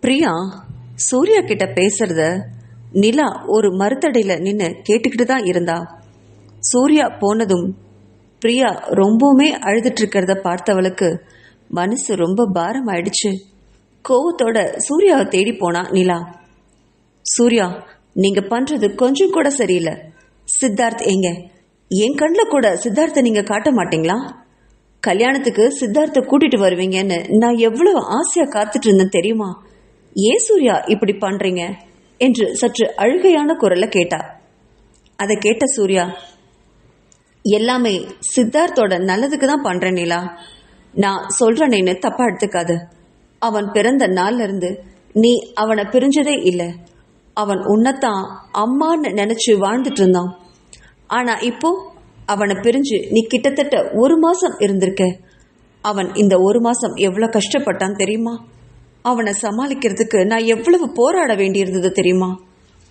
பிரியா சூர்யா கிட்ட பேசுறத நிலா ஒரு மரத்தடியில் நின்று கேட்டுக்கிட்டு தான் இருந்தா. சூர்யா போனதும் பிரியா ரொம்பவுமே அழுதுட்டு இருக்கிறத பார்த்தவளுக்கு மனசு ரொம்ப பாரம் ஆயிடுச்சு. கோவத்தோட சூர்யாவை தேடி போனா நிலா. சூர்யா, நீங்க பண்றது கொஞ்சம் கூட சரியில்லை. சித்தார்த் எங்க? என் கண்ணில் கூட சித்தார்த்தை நீங்க காட்ட மாட்டீங்களா? கல்யாணத்துக்கு சித்தார்த்தை கூட்டிட்டு வருவீங்கன்னு நான் எவ்வளவு ஆசையா காத்துட்டு இருந்தேன் தெரியுமா? ஏன் சூர்யா இப்படி பண்றீங்க என்று சற்று அழுகையான குரல்ல கேட்டா. அதை கேட்ட சூர்யா, எல்லாமே சித்தார்த்தோட நல்லதுக்கு தான் பண்றேன் நிலா. நான் சொல்றேன்னு தப்பா எடுத்துக்காது. அவன் பிறந்த நாள்ல இருந்து நீ அவனை பிரிஞ்சதே இல்லை. அவன் உன்னைத்தான் அம்மான்னு நினைச்சு வாழ்ந்துட்டு இருந்தான். ஆனா இப்போ அவனை பிரிஞ்சு நீ கிட்டத்தட்ட 1 மாசம் இருந்திருக்க. அவன் இந்த 1 மாசம் எவ்வளவு கஷ்டப்பட்டான் தெரியுமா? அவனை சமாளிக்கிறதுக்கு நான் எவ்வளவு போராட வேண்டியிருந்தது தெரியுமா?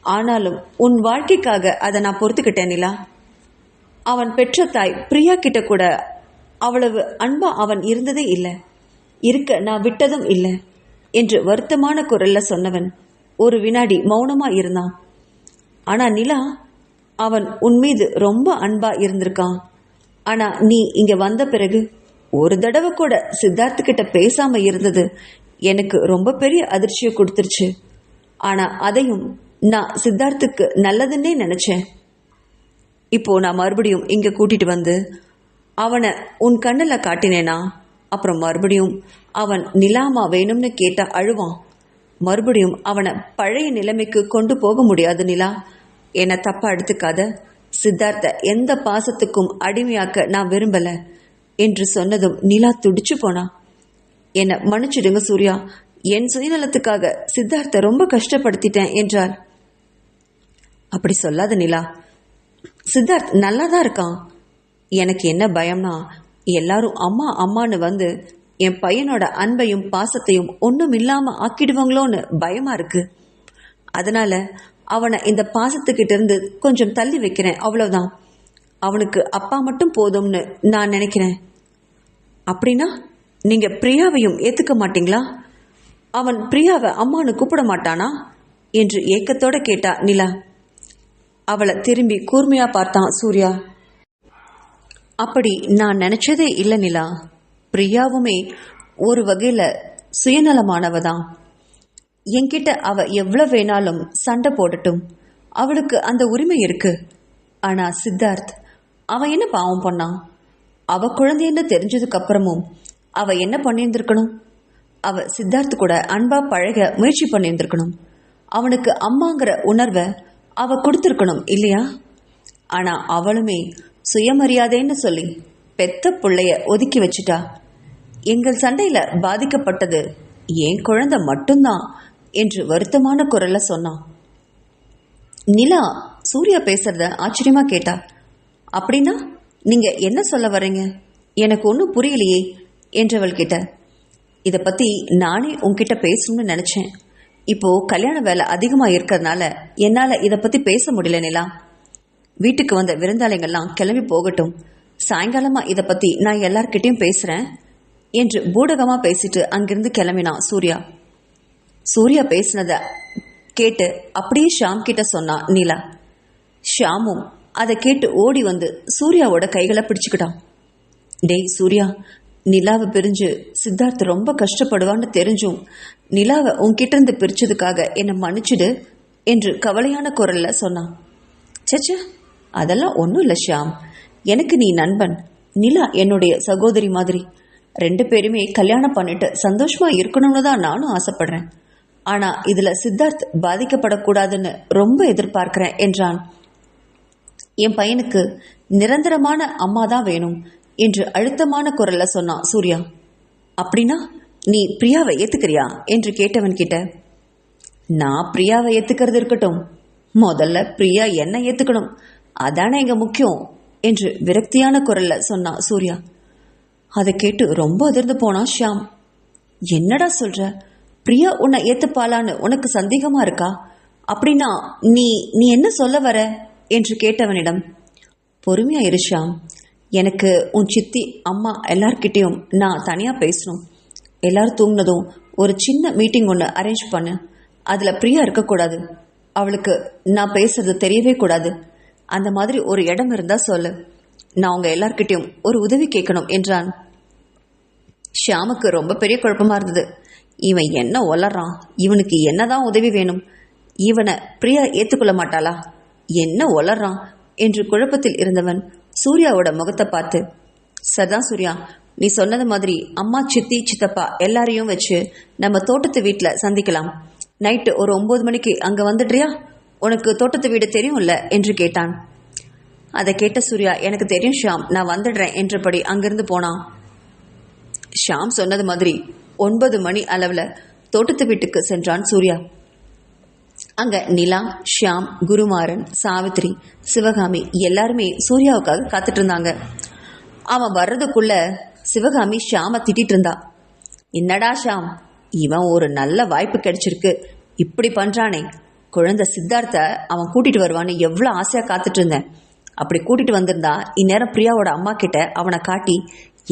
ஆனாலும் உன் வாழ்க்கைக்காக அதை நான் பொறுத்துக்கிட்டேன் நிலா. அவன் பெற்ற தாய் பிரியா கிட்ட கூட அவ்வளவு அன்பா அவன் இருந்ததே இல்லை, இருக்க நான் விட்டதும் இல்லை என்று வருத்தமான குரல்ல சொன்னவன் ஒரு வினாடி மௌனமா இருந்தான். ஆனா நிலா, அவன் உன் மீது ரொம்ப அன்பா இருந்திருக்கான். ஆனா நீ இங்க வந்த பிறகு ஒரு தடவை கூட சித்தார்த்து கிட்ட பேசாம இருந்தது எனக்கு ரொம்ப பெரிய அதிர்ச்சியை கொடுத்துருச்சு. ஆனா அதையும் நான் சித்தார்த்துக்கு நல்லதுன்னே நினைச்சேன். இப்போ நான் மறுபடியும் இங்க கூட்டிட்டு வந்து அவனை உன் கண்ணில் காட்டினேனா, அப்புறம் மறுபடியும் அவன் நிலாமா வேணும்னு கேட்டா அழுவான். மறுபடியும் அவனை பழைய நிலைமைக்கு கொண்டு போக முடியாது நிலா. என்னை தப்பா எடுத்துக்காத. சித்தார்த்த எந்த பாசத்துக்கும் அடிமையாக்க நான் விரும்பல என்று சொன்னதும் நிலா துடிச்சு போனா. என்னை மன்னிச்சிடுங்க சூர்யா, என் சுயநலத்துக்காக சித்தார்த்த ரொம்ப கஷ்டப்படுத்திட்டேன் என்றாள். அப்படி சொல்லாத நிலா, சித்தார்த் நல்லா தான் இருக்கான். எனக்கு என்ன பயம்னா, எல்லாரும் அம்மா அம்மான்னு வந்து என் பையனோட அன்பையும் பாசத்தையும் ஒன்றும் இல்லாம ஆக்கிடுவாங்களோன்னு பயமா இருக்கு. அதனால அவனை இந்த பாசத்துக்கிட்ட இருந்து கொஞ்சம் தள்ளி வைக்கிறேன், அவ்வளவுதான். அவனுக்கு அப்பா மட்டும் போதும்னு நான் நினைக்கிறேன். அப்படின்னா நீங்க பிரியாவையும் ஏத்துக்க மாட்டீங்களா? அவன் பிரியாவை அம்மானு கூப்பிட மாட்டானா என்று ஏக்கத்தோட கேட்டா நிலா. அவளை திரும்பி கூர்மையா பார்த்தான் சூர்யா. அப்படி நான் நினைச்சதே இல்லை நிலா. பிரியாவுமே ஒரு வகையில சுயநலமானவதான். என்கிட்ட அவ எவ்வளவு வேணாலும் சண்டை போடட்டும், அவளுக்கு அந்த உரிமை இருக்கு. ஆனா சித்தார்த், அவன் என்ன பாவம் பண்ணான்? அவ குழந்தைன்னு தெரிஞ்சதுக்கு அப்புறமும் அவ என்ன பண்ணியிருந்திருக்கணும்? அவ சித்தார்த்து கூட அன்பா பழக முயற்சி பண்ணியிருந்திருக்கணும். அவனுக்கு அம்மாங்கிற உணர்வை அவ கொடுத்துருக்கணும் இல்லையா? ஆனா அவளுமே சுயமரியாதைன்னு சொல்லி பெத்த பிள்ளைய ஒதுக்கி வச்சுட்டா. எங்கள் சண்டையில பாதிக்கப்பட்டது என் குழந்தை மட்டும்தான் என்று வருத்தமான குரல்ல சொன்னான். நிலா சூர்யா பேசுறத ஆச்சரியமா கேட்டா. அப்படின்னா நீங்க என்ன சொல்ல வர்றீங்க? எனக்கு ஒன்றும் புரியலையே என்றவள் கிட்ட. இதை பத்தி நானே உன்கிட்ட பேசணும்னு நினைச்சேன். இப்போ கல்யாண வேலை அதிகமா இருக்கிறதுனால என்னால இதை பத்தி பேச முடியல நிலா. வீட்டுக்கு வந்த விருந்தாளிகள்லாம் கிளம்பி போகட்டும், சாயங்காலமா இதை பத்தி நான் எல்லார்கிட்டையும் பேசுறேன் என்று பூடகமா பேசிட்டு அங்கிருந்து கிளம்பினான் சூர்யா. சூர்யா பேசினத கேட்டு அப்படியே ஷாம் கிட்ட சொன்னா நிலா. ஷாமும் அதை கேட்டு ஓடி வந்து சூர்யாவோட கைகளை பிடிச்சுக்கிட்டான். டேய் சூர்யா, நிலாவை பிரிஞ்சு சித்தார்த் ரொம்ப கஷ்டப்படுவான்னு தெரிஞ்சும் நிலாவை உன்கிட்ட இருந்து பிரிச்சதுக்காக என்னை மன்னிச்சிடு என்று கவலையான குரல்ல சொன்னான். சச்சா, அதெல்லாம் ஒன்றும் இல்லை ஷியாம். எனக்கு நீ நண்பன், நிலா என்னுடைய சகோதரி மாதிரி. 2 பேருமே கல்யாணம் பண்ணிட்டு சந்தோஷமா இருக்கணும்னு தான் நானும் ஆசைப்படுறேன். ஆனா இதுல சித்தார்த் பாதிக்கப்படக்கூடாதுன்னு ரொம்ப எதிர்பார்க்கிறேன் என்றான். என் பையனுக்கு நிரந்தரமான அம்மா தான் வேணும் என்று அழுத்தமான குரல்ல சொன்னான் சூர்யா. அப்படின்னா நீ பிரியாவை ஏத்துக்கிறியா என்று கேட்டவன் கிட்ட, நான் பிரியாவை ஏத்துக்கிறது இருக்கட்டும், முதல்ல பிரியா என்ன ஏத்துக்கணும், அதானே இங்க முக்கியம் என்று விரக்தியான குரல்ல சொன்னான் சூர்யா. அதை கேட்டு ரொம்ப அதிர்ந்து போனான் ஷியாம். என்னடா சொல்ற? பிரியா உன்னை ஏத்துப்பாளான்னு உனக்கு சந்தேகமா இருக்கா? அப்படின்னா நீ நீ என்ன சொல்ல வர என்று கேட்டவனிடம், பொறுமையா இரு ஷியாம், எனக்கு உன் சித்தி அம்மா எல்லார்கிட்டையும் நான் தனியா பேசணும். எல்லாரும் தூங்கினதும் ஒரு சின்ன மீட்டிங் ஒன்று அரேஞ்ச் பண்ணு. அதில் பிரியா இருக்கக்கூடாது. அவளுக்கு நான் பேசுறது தெரியவே கூடாது. அந்த மாதிரி ஒரு இடம் இருந்தால் சொல்லு. நான் உங்கள் எல்லார்கிட்டையும் ஒரு உதவி கேட்கணும் என்றான். ஷியாமுக்கு ரொம்ப பெரிய குழப்பமா இருந்தது. இவன் என்ன ஒலறான்? இவனுக்கு என்னதான் உதவி வேணும்? இவனை பிரியா ஏற்றுக்கொள்ள மாட்டாளா? என்ன ஒலறான் என்று குழப்பத்தில் இருந்தவன் சூர்யாவோட முகத்தை பார்த்து, சரிதான் சூர்யா, நீ சொன்னது மாதிரி அம்மா, சித்தி, சித்தப்பா எல்லாரையும் வச்சு நம்ம தோட்டத்து வீட்டில் சந்திக்கலாம். நைட்டு ஒரு 9 மணிக்கு அங்கே வந்துடுறியா? உனக்கு தோட்டத்து வீடு தெரியும்ல என்று கேட்டான். அதை கேட்ட சூர்யா, எனக்கு தெரியும் ஷியாம், நான் வந்துடுறேன் என்றபடி அங்கிருந்து போனான். ஷியாம் சொன்னது மாதிரி 9 மணி அளவில் தோட்டத்து வீட்டுக்கு சென்றான் சூர்யா. அங்க நிலா, ஷியாம், குருமாறன், சாவித்ரி, சிவகாமி எல்லாருமே சூர்யாவுக்காக காத்துட்டு இருந்தாங்க. அவன் வர்றதுக்குள்ள சிவகாமி ஷியாம திட்டிட்டு இருந்தா. என்னடா ஷியாம், இவன் ஒரு நல்ல வாய்ப்பு கிடைச்சிருக்கு, இப்படி பண்றானே. குழந்தை சித்தார்த்த அவன் கூட்டிட்டு வருவான்னு எவ்வளவு ஆசையா காத்துட்டு இருந்தேன். அப்படி கூட்டிட்டு வந்திருந்தா இந்நேரம் பிரியாவோட அம்மா கிட்ட அவனை காட்டி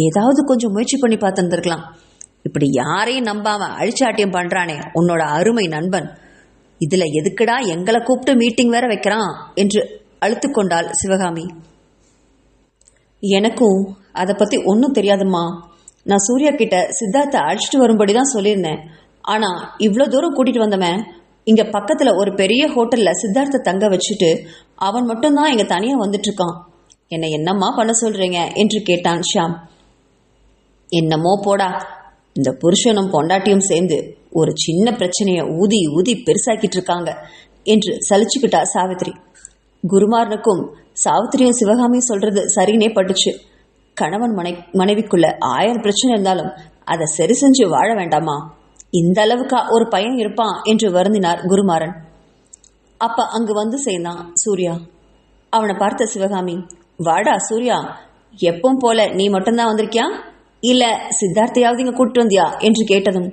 ஏதாவது கொஞ்சம் முயற்சி பண்ணி பார்த்துருந்துருக்கலாம். இப்படி யாரையும் நம்பாம அழிச்சாட்டியம் பண்றானே உன்னோட அருமை நண்பன். இதுல எதுக்குடா எங்களை கூப்பிட்டு மீட்டிங் வேற வைக்கிறான் என்று அழுத்து கொண்டாள் சிவகாமி. எனக்கும் அதை பத்தி ஒன்றும் தெரியாதும்மா. நான் சூர்யா கிட்ட சித்தார்த்தை அழைச்சிட்டு வரும்படி தான் சொல்லியிருந்தேன். ஆனா இவ்வளோ தூரம் கூட்டிட்டு வந்தவன் இங்க பக்கத்துல ஒரு பெரிய ஹோட்டல்ல சித்தார்த்தை தங்க வச்சுட்டு அவன் மட்டும்தான் இங்க தனியா வந்துட்டு இருக்கான். என்னை என்னம்மா பண்ண சொல்றீங்க என்று கேட்டான் ஷியாம். என்னமோ போடா, இந்த புருஷனும் பொண்டாட்டியும் சேர்ந்து ஒரு சின்ன பிரச்சனையை ஊதி ஊதி பெருசாக்கிட்டு இருக்காங்க என்று சலிச்சுக்கிட்டா சாவித்ரி. குருமாரனுக்கும் சாவித்திரியும் சிவகாமியும் சொல்றது சரினே பட்டுச்சு. கணவன் மனைவிக்குள்ள 1000 பிரச்சனை இருந்தாலும் அதை சரி செஞ்சு வாழ வேண்டாமா? இந்த அளவுக்கா ஒரு பையன் இருப்பான் என்று வருந்தினார் குருமாறன். அப்ப அங்கு வந்து சேர்ந்தான் சூர்யா. அவனை பார்த்த சிவகாமி, வாடா சூர்யா, எப்பவும் போல நீ மட்டும்தான் வந்திருக்கியா, இல்ல சித்தார்த்தையாவது இங்க கூப்பிட்டு வந்தியா என்று கேட்டதும்,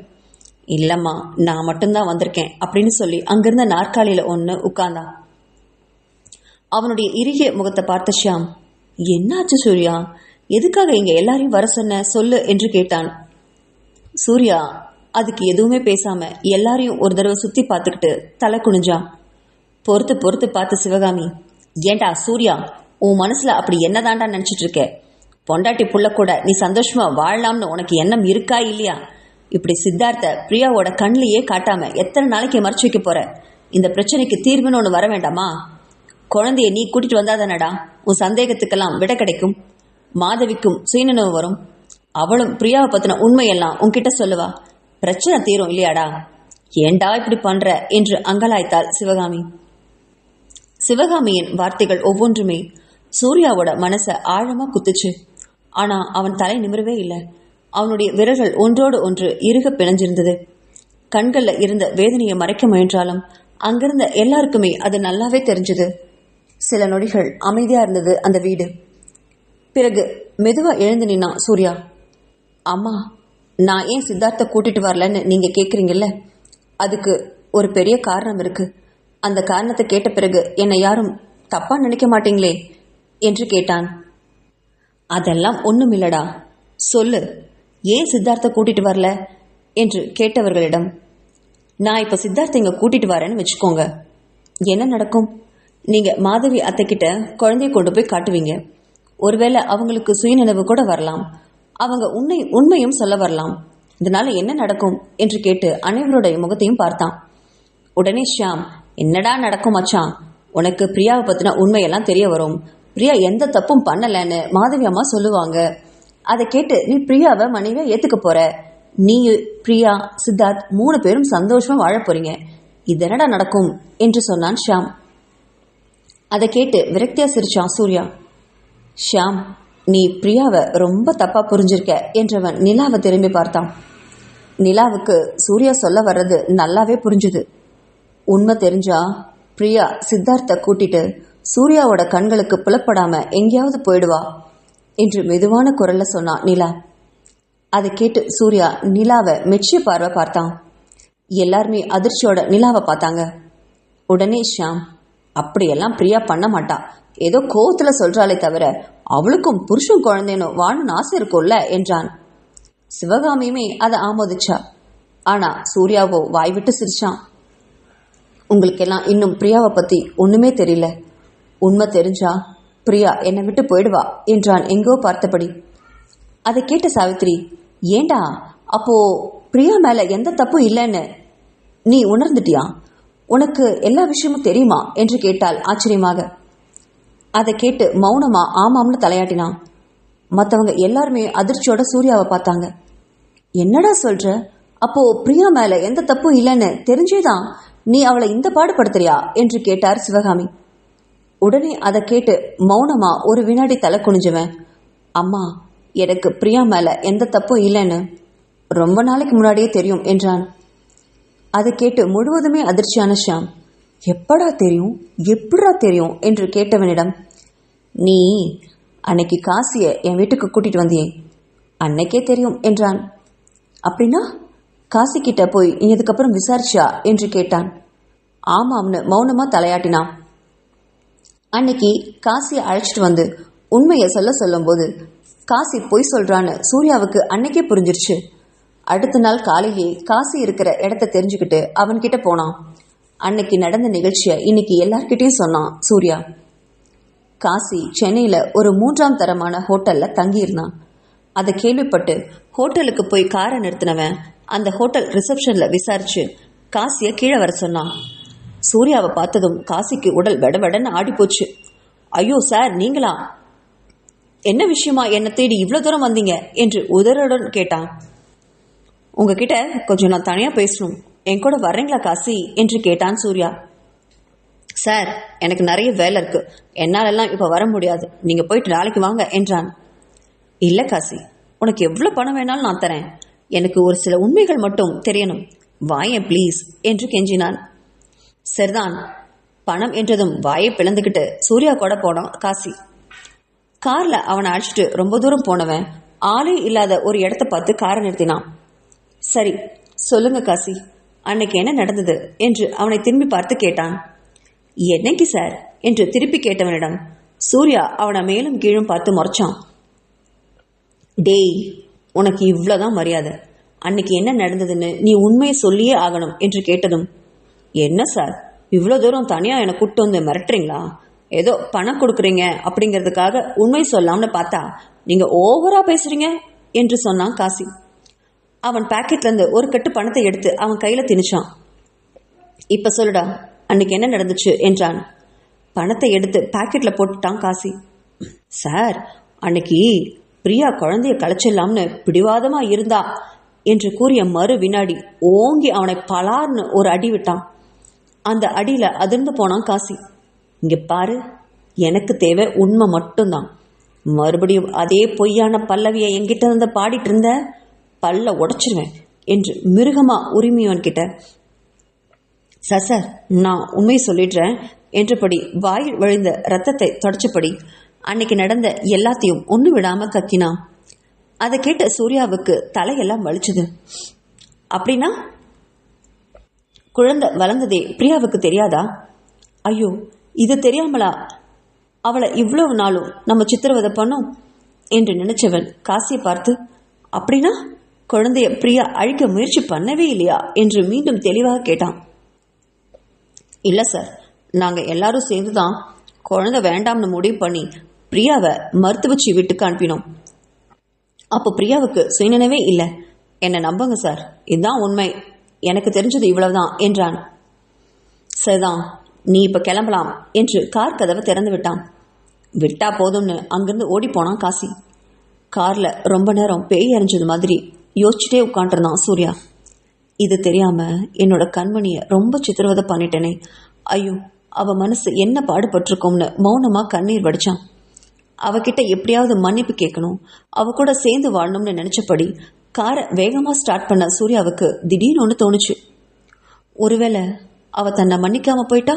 இல்லம்மா நான் மட்டும்தான் வந்திருக்கேன் அப்படின்னு சொல்லி அங்கிருந்த நாற்காலியில ஒன்று உட்கார்ந்தான். அவனுடைய இறுகிய முகத்தை பார்த்த ஷியாம், என்னாச்சு சூர்யா, எதுக்காக இங்க எல்லாரையும் வர சொன்ன சொல்லு என்று கேட்டான். சூர்யா அதுக்கு எதுவுமே பேசாம எல்லாரையும் ஒரு தடவை சுத்தி பார்த்துக்கிட்டு தலை குனிஞ்சான். பொறுத்து பார்த்து சிவகாமி, ஏண்டா சூர்யா, உன் மனசுல அப்படி என்னதாண்டா நினைச்சிட்டு இருக்க? பொண்டாட்டி புள்ள கூட நீ சந்தோஷமா வாழலாம்னு உனக்கு எண்ணம் இருக்கா இல்லையா? இப்படி சித்தார்த்த பிரியாவோட கண்ணிலேயே காட்டாம எத்தனை நாளைக்கு மறைச்சு வைக்க போற? இந்த பிரச்சனைக்கு தீர்வுன்னு ஒன்று வர வேண்டாமா? குழந்தைய நீ கூட்டிட்டு வந்தாதானடா உன் சந்தேகத்துக்கெல்லாம் விட கிடைக்கும். மாதவிக்கும் சுயநினைவு வரும். அவளும் பிரியாவை பத்தின உண்மையெல்லாம் உன்கிட்ட சொல்லுவா. பிரச்சனை தீரும் இல்லையாடா? ஏண்டா இப்படி பண்ற என்று அங்கலாய்த்தாள் சிவகாமி. சிவகாமியின் வார்த்தைகள் ஒவ்வொன்றுமே சூர்யாவோட மனசை ஆழமா குத்துச்சு. ஆனா அவன் தலை நிமிரவே இல்லை. அவனுடைய விரல்கள் ஒன்றோடு ஒன்று இறுக பிணைஞ்சிருந்தது. கண்கள்ல இருந்த வேதனையை மறைக்க முயன்றாலும் அங்கிருந்த எல்லாருக்குமே அது நல்லாவே தெரிஞ்சது. சில நொடிகள் அமைதியா இருந்தது அந்த வீடு. பிறகு மெதுவா எழுந்து நின்னான் சூர்யா. அம்மா, நான் ஏன் சித்தார்த்த கூட்டிட்டு வரலன்னு நீங்க கேக்குறீங்கல்ல, அதுக்கு ஒரு பெரிய காரணம் இருக்கு. அந்த காரணத்தை கேட்ட பிறகு என்னை யாரும் தப்பா நினைக்க மாட்டீங்களே என்று கேட்டான். அதெல்லாம் ஒண்ணுமில்லடா, சொல்லு, ஏன் சித்தார்த்த கூட்டிட்டு வரல என்று கேட்டவர்களிடம், நான் இப்ப சித்தார்த்த இங்க கூட்டிட்டு வரேன்னு வச்சுக்கோங்க, என்ன நடக்கும்? நீங்க மாதவி அத்தை கிட்ட குழந்தைய கொண்டு போய் காட்டுவீங்க. ஒருவேளை அவங்களுக்கு சுயநினைவு கூட வரலாம். அவங்க உண்மையும் சொல்ல வரலாம். இதனால என்ன நடக்கும் என்று கேட்டு அனைவருடைய முகத்தையும் பார்த்தான். உடனே ஷியாம், என்னடா நடக்கும் மச்சான், உனக்கு பிரியாவை பத்தின உண்மையெல்லாம் தெரிய வரும். பிரியா எந்த தப்பும் பண்ணலன்னு மாதவி அம்மா சொல்லுவாங்க. அதை கேட்டு நீ பிரியாவை மனைவியா ஏத்துக்க போற. நீ, பிரியா, சித்தார்த் 3 பேரும் சந்தோஷமா வாழ போறீங்க. இது என்னடா நடக்கும் என்று சொன்னான் ஷியாம். அதை கேட்டு விரக்தியா சிரிச்சான் சூர்யா. ஷியாம், நீ பிரியாவை ரொம்ப தப்பா புரிஞ்சிருக்க என்றவன் நிலாவை திரும்பி பார்த்தான். நிலாவுக்கு சூர்யா சொல்ல வர்றது நல்லாவே புரிஞ்சுது. உண்மை தெரிஞ்சா பிரியா சித்தார்த்த கூட்டிட்டு சூர்யாவோட கண்களுக்கு புலப்படாம எங்கேயாவது போயிடுவா என்று மெதுவான குரல்ல சொன்னான் நிலா. அதை கேட்டு சூர்யா நிலாவை மெச்சிய பார்வை பார்த்தான். எல்லாருமே அதிர்ச்சியோட நிலாவை பார்த்தாங்க. உடனே ஷியாம், அப்படியெல்லாம் பிரியா பண்ண மாட்டா, ஏதோ கோவத்துல சொல்றாளே தவிர அவளுக்கும் புருஷன் குழந்தைனோ வாழணும்னு ஆசை இருக்கும்ல என்றான். சிவகாமியுமே அதை ஆமோதிச்சா. ஆனா சூர்யாவோ வாய் விட்டு சிரிச்சான். உங்களுக்கெல்லாம் இன்னும் பிரியாவை பத்தி ஒண்ணுமே தெரியல. உண்மை தெரிஞ்சா பிரியா என்னை விட்டு போயிடுவா என்றான் எங்கோ பார்த்தபடி. அதை கேட்ட சாவித்திரி, ஏண்டா அப்போ பிரியா மேல எந்த தப்பும் இல்லைன்னு நீ உணர்ந்துட்டியா? உனக்கு எல்லா விஷயமும் தெரியுமா என்று கேட்டாள் ஆச்சரியமாக. அதை கேட்டு மௌனமா ஆமாம்னு தலையாட்டினான். மற்றவங்க எல்லாருமே அதிர்ச்சியோட சூர்யாவை பார்த்தாங்க. என்னடா சொல்ற? அப்போ பிரியா மேல எந்த தப்பும் இல்லைன்னு தெரிஞ்சேதான் நீ அவளை இந்த பாடுபடுத்துறியா என்று கேட்டார் சிவகாமி. உடனே அதை கேட்டு மௌனமா ஒரு வினாடி தலை குனிஞ்சவன், அம்மா எனக்கு பிரியா மேல எந்த தப்பும் இல்லைன்னு ரொம்ப நாளைக்கு முன்னாடியே தெரியும் என்றான். அதை கேட்டு முழுவதுமே அதிர்ச்சியான ஷியாம், எப்படா தெரியும், எப்படா தெரியும் என்று கேட்டவனிடம், நீ அன்னைக்கு காசியை என் வீட்டுக்கு கூட்டிட்டு வந்தியே, அன்னைக்கே தெரியும் என்றான். அப்படின்னா காசி கிட்ட போய் நீ இதுக்கப்புறம் விசாரிச்சியா என்று கேட்டான். ஆமாம்னு மௌனமா தலையாட்டினான். அன்னைக்கு காசியை அழைச்சிட்டு வந்து உண்மையை சொல்லும் போது காசி பொய் சொல்றான்னு சூர்யாவுக்கு அன்னைக்கே புரிஞ்சிருச்சு. அடுத்த நாள் காலையிலே காசி இருக்கிற இடத்த தெரிஞ்சுக்கிட்டு அவன்கிட்ட போனான். அன்னைக்கு நடந்த நிகழ்ச்சியை இன்னைக்கு எல்லார்கிட்டையும் சொன்னான் சூர்யா. காசி சென்னையில ஒரு 3ஆம் தரமான ஹோட்டல்ல தங்கியிருந்தான். அதை கேள்விப்பட்டு ஹோட்டலுக்கு போய் காரை நிறுத்தினவன் அந்த ஹோட்டல் ரிசப்ஷன்ல விசாரிச்சு காசியை கீழே வர சொன்னான். சூர்யாவை பார்த்ததும் காசிக்கு உடல் வெடவெடன்னு ஆடி போச்சு. ஐயோ சார், நீங்களா? என்ன விஷயமா என்னை தேடி இவ்வளோ தூரம் வந்தீங்க என்று உதறுடன் கேட்டான். உங்ககிட்ட கொஞ்சம் நான் தனியாக பேசணும், என் கூட வர்றீங்களா காசி என்று கேட்டான் சூர்யா. சார், எனக்கு நிறைய வேலை இருக்கு, என்னாலெல்லாம் இப்போ வர முடியாது, நீங்கள் போயிட்டு நாளைக்கு வாங்க என்றான். இல்லை காசி, உனக்கு எவ்வளோ பணம் வேணாலும் நான் தரேன், எனக்கு ஒரு சில உண்மைகள் மட்டும் தெரியணும், வாயேன் ப்ளீஸ் என்று கெஞ்சினான். சரிதான், பணம் என்றதும் வாயை பிளந்துக்கிட்டு சூர்யா கூட போனான் காசி. கார்ல அவனை அழைச்சிட்டு ரொம்ப தூரம் போனவன் ஆளே இல்லாத ஒரு இடத்த பார்த்து காரை நிறுத்தினான். சரி சொல்லுங்க காசி, அன்னைக்கு என்ன நடந்தது என்று அவனை திரும்பி பார்த்து கேட்டான். என்னைக்கு சார் என்று திருப்பி கேட்டவனிடம் சூர்யா அவனை மேலும் கீழும் பார்த்து முறைச்சான். டேய், உனக்கு இவ்வளோதான் மரியாதை, அன்னைக்கு என்ன நடந்ததுன்னு நீ உண்மையை சொல்லியே ஆகணும் என்று கேட்டதும், என்ன சார் இவ்வளோ தூரம் தனியாக என்னை கூப்பிட்டு வந்து மிரட்டுறீங்களா? ஏதோ பணம் கொடுக்குறீங்க அப்படிங்கிறதுக்காக உண்மை சொல்லாம்னு பார்த்தா நீங்கள் ஓவரா பேசுறீங்க என்று சொன்னான் காசி. அவன் பாக்கெட்லேருந்து ஒரு கட்டு பணத்தை எடுத்து அவன் கையில் திணிச்சான். இப்போ சொல்லுடா, அன்னைக்கு என்ன நடந்துச்சு என்றான். பணத்தை எடுத்து பாக்கெட்டில் போட்டுட்டான் காசி. சார், அன்னைக்கு பிரியா குழந்தைய கலைச்சிடலாம்னு பிடிவாதமாக இருந்தா என்று கூறிய மறு வினாடி ஓங்கி அவனை பலார்னு ஒரு அடி விட்டான். அந்த அடியில் அதிர்ந்து போனான் காசி. இங்கே பாரு, எனக்கு தேவை உண்மை மட்டும்தான், மறுபடியும் அதே பொய்யான பல்லவியை என்கிட்ட இருந்து பாடிட்டு இருந்த பல்ல உடைச்சிருவேன் என்று மிருகமா உரிமையவன் கிட்ட. சார், நான் உண்மையை சொல்லிடுறேன் என்றபடி வாயில் வழிந்த ரத்தத்தை தொடச்சபடி அன்னைக்கு நடந்த எல்லாத்தையும் ஒன்று விடாம கக்கினான். அதை கேட்ட சூர்யாவுக்கு தலையெல்லாம் வலிச்சுது. அப்படின்னா குழந்தை வளர்ந்ததே பிரியாவுக்கு தெரியாதா? ஐயோ, இது தெரியாமலா அவளை இவ்வளவு நாளும் நம்ம சித்திரவதை பண்ணோம் என்று நினைச்சவன் காசியை பார்த்து, அப்படின்னா குழந்தைய பிரியா அழிக்க முயற்சி பண்ணவே இல்லையா என்று மீண்டும் தெளிவாக கேட்டான். இல்லை சார், நாங்கள் எல்லாரும் சேர்ந்து தான் குழந்தை வேண்டாம்னு முடிவு பண்ணி பிரியாவை மருத்துவச்சி வீட்டுக்கு அனுப்பினோம். அப்போ பிரியாவுக்கு சுயநினைவே இல்லை, என்னை நம்புங்க சார், இதுதான் உண்மை, எனக்கு தெரிஞ்சது இவ்வளவுதான் என்றான். சரிதான், நீ இப்போ கிளம்பலாம் என்று கார் கதவை திறந்து விட்டான். விட்டா போதும்னு அங்கிருந்து ஓடி போனான் காசி. கார்ல ரொம்ப நேரம் பேய் அறிஞ்சது மாதிரி யோசிச்சுட்டே உட்காண்டிருந்தான் சூர்யா. இது தெரியாம என்னோட கண்மணியை ரொம்ப சித்திரவதை பண்ணிட்டேனே, ஐயோ அவ மனசு என்ன பாடுபட்டிருக்கோம்னு மௌனமா கண்ணீர் வடிச்சான். அவகிட்ட எப்படியாவது மன்னிப்பு கேட்கணும், அவ கூட சேர்ந்து வாழணும்னு நினைச்சபடி காரை வேகமா ஸ்டார்ட் பண்ண சூர்யாவுக்கு திடீர்னு ஒன்று தோணுச்சு. ஒருவேளை அவ தன்னை மன்னிக்காம போயிட்டா,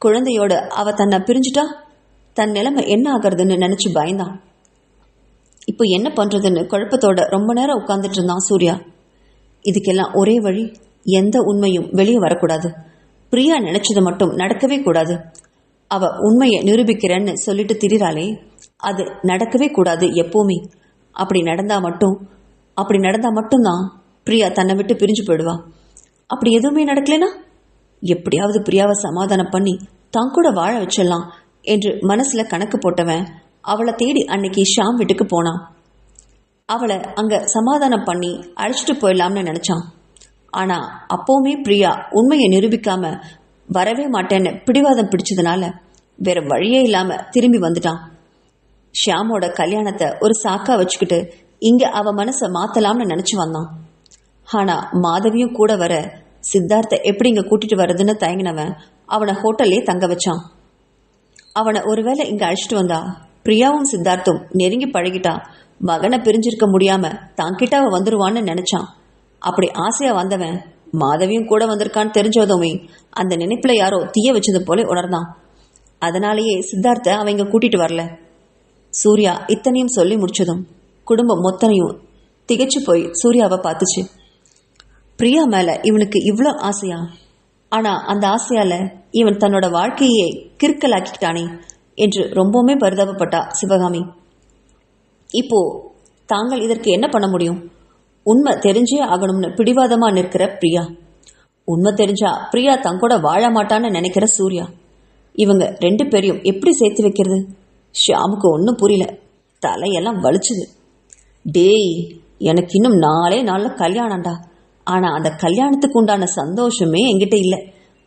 குழந்தையோட அவ தன்னை பிரிஞ்சுட்டா, தன் நிலைமை என்ன ஆகிறதுன்னு நினைச்சு பயந்தான். இப்போ என்ன பண்றதுன்னு குழப்பத்தோட ரொம்ப நேரம் உட்கார்ந்துட்டு இருந்தான் சூர்யா. இதுக்கெல்லாம் ஒரே வழி, எந்த உண்மையும் வெளியே வரக்கூடாது, பிரியா நினைச்சது மட்டும் நடக்கவே கூடாது. அவ உண்மையை நிரூபிக்கிறேன்னு சொல்லிட்டு திரிறாளே, அது நடக்கவே கூடாது எப்பவுமே. அப்படி நடந்தா மட்டும்தான் பிரியா தன்னை விட்டு பிரிஞ்சு போயிடுவா. அப்படி எதுவுமே நடக்கலைனா எப்படியாவது பிரியாவை சமாதானம் பண்ணி தான் கூட வாழ வச்சிடலாம் என்று மனசுல கணக்கு போட்டவன் அவளை தேடி அன்னைக்கு ஷாம் வீட்டுக்கு போனான். அவளை அங்க சமாதானம் பண்ணி அழைச்சிட்டு போயிடலாம்னு நினைச்சான். ஆனா அப்பவுமே பிரியா உண்மையை நிரூபிக்காம வரவே மாட்டேன்னு பிடிவாதம் பிடிச்சதுனால வேற வழியே இல்லாம திரும்பி வந்துட்டான். ஷியாமோட கல்யாணத்தை ஒரு சாக்கா வச்சுக்கிட்டு இங்க அவ மனசை மாத்தலாம்னு நினைச்சு வந்தான். ஆனா மாதவியும் கூட வர சித்தார்த்தை எப்படி இங்க கூட்டிட்டு வர்றதுன்னு தயங்கினவன் அவனை ஹோட்டல்லே தங்க வச்சான். அவனை ஒருவேளை இங்க அழைச்சிட்டு வந்தா பிரியாவும் சித்தார்த்தும் நெருங்கி பழகிட்டா மகனை பிரிஞ்சிருக்க முடியாம தான்கிட்ட அவ வந்துருவான்னு நினைச்சான். அப்படி ஆசையா வந்தவன் மாதவியும் கூட வந்திருக்கான்னு தெரிஞ்சதுமே அந்த நினைப்புல யாரோ தீய வச்சது போல உணர்ந்தான். அதனாலேயே சித்தார்த்தை அவன் இங்க கூட்டிட்டு வரல. சூர்யா இத்தனையும் சொல்லி முடிச்சதும் குடும்பம் மொத்தனையும் திகைச்சு போய் சூர்யாவை பார்த்துச்சு. பிரியா மேல இவனுக்கு இவ்வளோ ஆசையா? ஆனா அந்த ஆசையால இவன் தன்னோட வாழ்க்கையே கிறுக்கலாக்கிட்டானே என்று ரொம்பவுமே பரிதாபப்பட்டா சிவகாமி. இப்போ தாங்கள் இதற்கு என்ன பண்ண முடியும்? உண்மை தெரிஞ்சே ஆகணும்னு பிடிவாதமா நிற்கிற பிரியா, உண்மை தெரிஞ்சா பிரியா தங்கூட வாழ மாட்டான்னு நினைக்கிற சூர்யா, இவங்க 2 பேரையும் எப்படி சேர்த்து வைக்கிறது? ஷியாமுக்கு ஒன்றும் புரியல. தலையெல்லாம் வலிச்சுது. டேய், எனக்கு இன்னும் 4 நாளில் கல்யாணம்டா. ஆனா அந்த கல்யாணத்துக்கு உண்டான சந்தோஷமே என்கிட்ட இல்லை.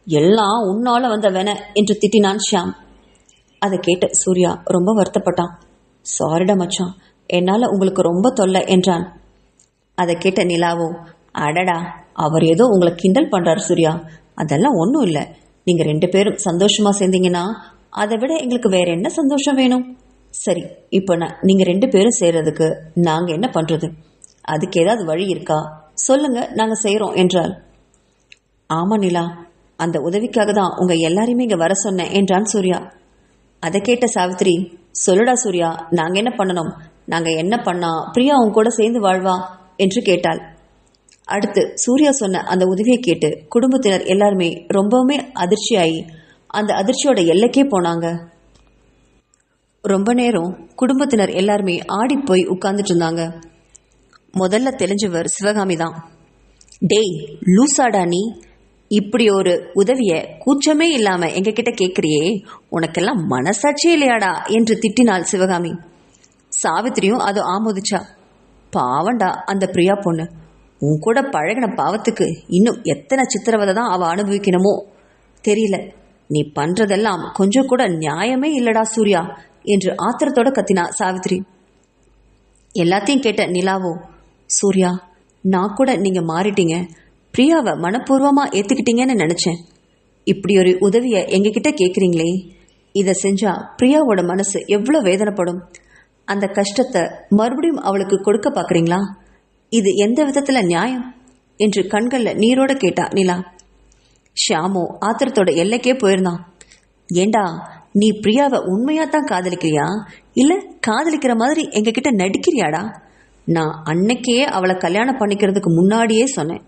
எல்லாம் உன்னால வந்த வேண என்று திட்டினான் ஷியாம். அதை கேட்ட சூர்யா ரொம்ப வருத்தப்பட்டான். சாரிடா மச்சான், என்னால உங்களுக்கு ரொம்ப தொல்லை என்றான். அதை கேட்ட நிலாவோ, அடடா, அவர் ஏதோ உங்களை கிண்டல் பண்றாரு சூர்யா, அதெல்லாம் ஒன்றும் இல்லை. நீங்க 2 பேரும் சந்தோஷமா சேர்ந்தீங்கன்னா அதை விட எங்களுக்கு வேற என்ன சந்தோஷம் வேணும்? சரி, இப்போ நீங்க 2 பேரும் சேர்றதுக்கு நாங்க என்ன பண்றது? அதுக்கு ஏதாவது வழி இருக்கா சொல்லுங்க, நாங்க செய்யறோம் என்றாள். ஆமா நிலா, அந்த உதவிக்காக தான் உங்க எல்லாரையுமே இங்க வர சொன்னேன் என்றான் சூர்யா. அதை கேட்ட சாவித்திரி, சொல்லுடா சூர்யா, நாங்க என்ன பண்ணணும்? நாங்க என்ன பண்ணா பிரியா அவங்க கூட சேர்ந்து வாழ்வா என்று கேட்டாள். அடுத்து சூர்யா சொன்ன அந்த உதவியை கேட்டு குடும்பத்தினர் எல்லாருமே ரொம்பவுமே அதிர்ச்சியாகி அந்த அதிர்ச்சியோட எல்லைக்கே போனாங்க. ரொம்ப நேரம் குடும்பத்தினர் எல்லாருமே ஆடி போய் உட்கார்ந்துட்டு இருந்தாங்க. முதல்ல தெரிஞ்சவர் சிவகாமி தான். டேய் லூசாடா நீ, இப்படி ஒரு உதவிய கூச்சமே இல்லாம எங்க கிட்ட கேட்கிறியே, உனக்கெல்லாம் மனசாட்சியே இல்லையாடா என்று திட்டினாள் சிவகாமி. சாவித்திரியும் அதை ஆமோதிச்சா. பாவண்டா அந்த பிரியா பொண்ணு, உன் கூட பழகின பாவத்துக்கு இன்னும் எத்தனை சித்திரவதை தான் அவ அனுபவிக்கணுமோ தெரியல. நீ பண்றதெல்லாம் கொஞ்சம் கூட நியாயமே இல்லடா சூர்யா என்று ஆத்திரத்தோட கத்தினா சாவித்திரி. எல்லாத்தையும் கேட்ட நிலாவோ, சூர்யா, நான் கூட நீங்க மாறிட்டீங்க, பிரியாவை மனப்பூர்வமா ஏத்துக்கிட்டீங்கன்னு நினைச்சேன். இப்படி ஒரு உதவியை எங்ககிட்ட கேட்குறீங்களே, இதை செஞ்சா பிரியாவோட மனசு எவ்வளோ வேதனைப்படும். அந்த கஷ்டத்தை மறுபடியும் அவளுக்கு கொடுக்க பார்க்குறீங்களா? இது எந்த விதத்துல நியாயம் என்று கண்கள்ல நீரோட கேட்டா நிலா. ஷியாமோ ஆத்திரத்தோட எல்லைக்கே போயிருந்தான். ஏண்டா, நீ பிரியாவை உண்மையாத்தான் காதலிக்கிறியா இல்ல காதலிக்கிற மாதிரி எங்ககிட்ட நடிக்கிறியாடா? நான் அன்னைக்கே அவளை கல்யாணம் பண்ணிக்கிறதுக்கு முன்னாடியே சொன்னேன்,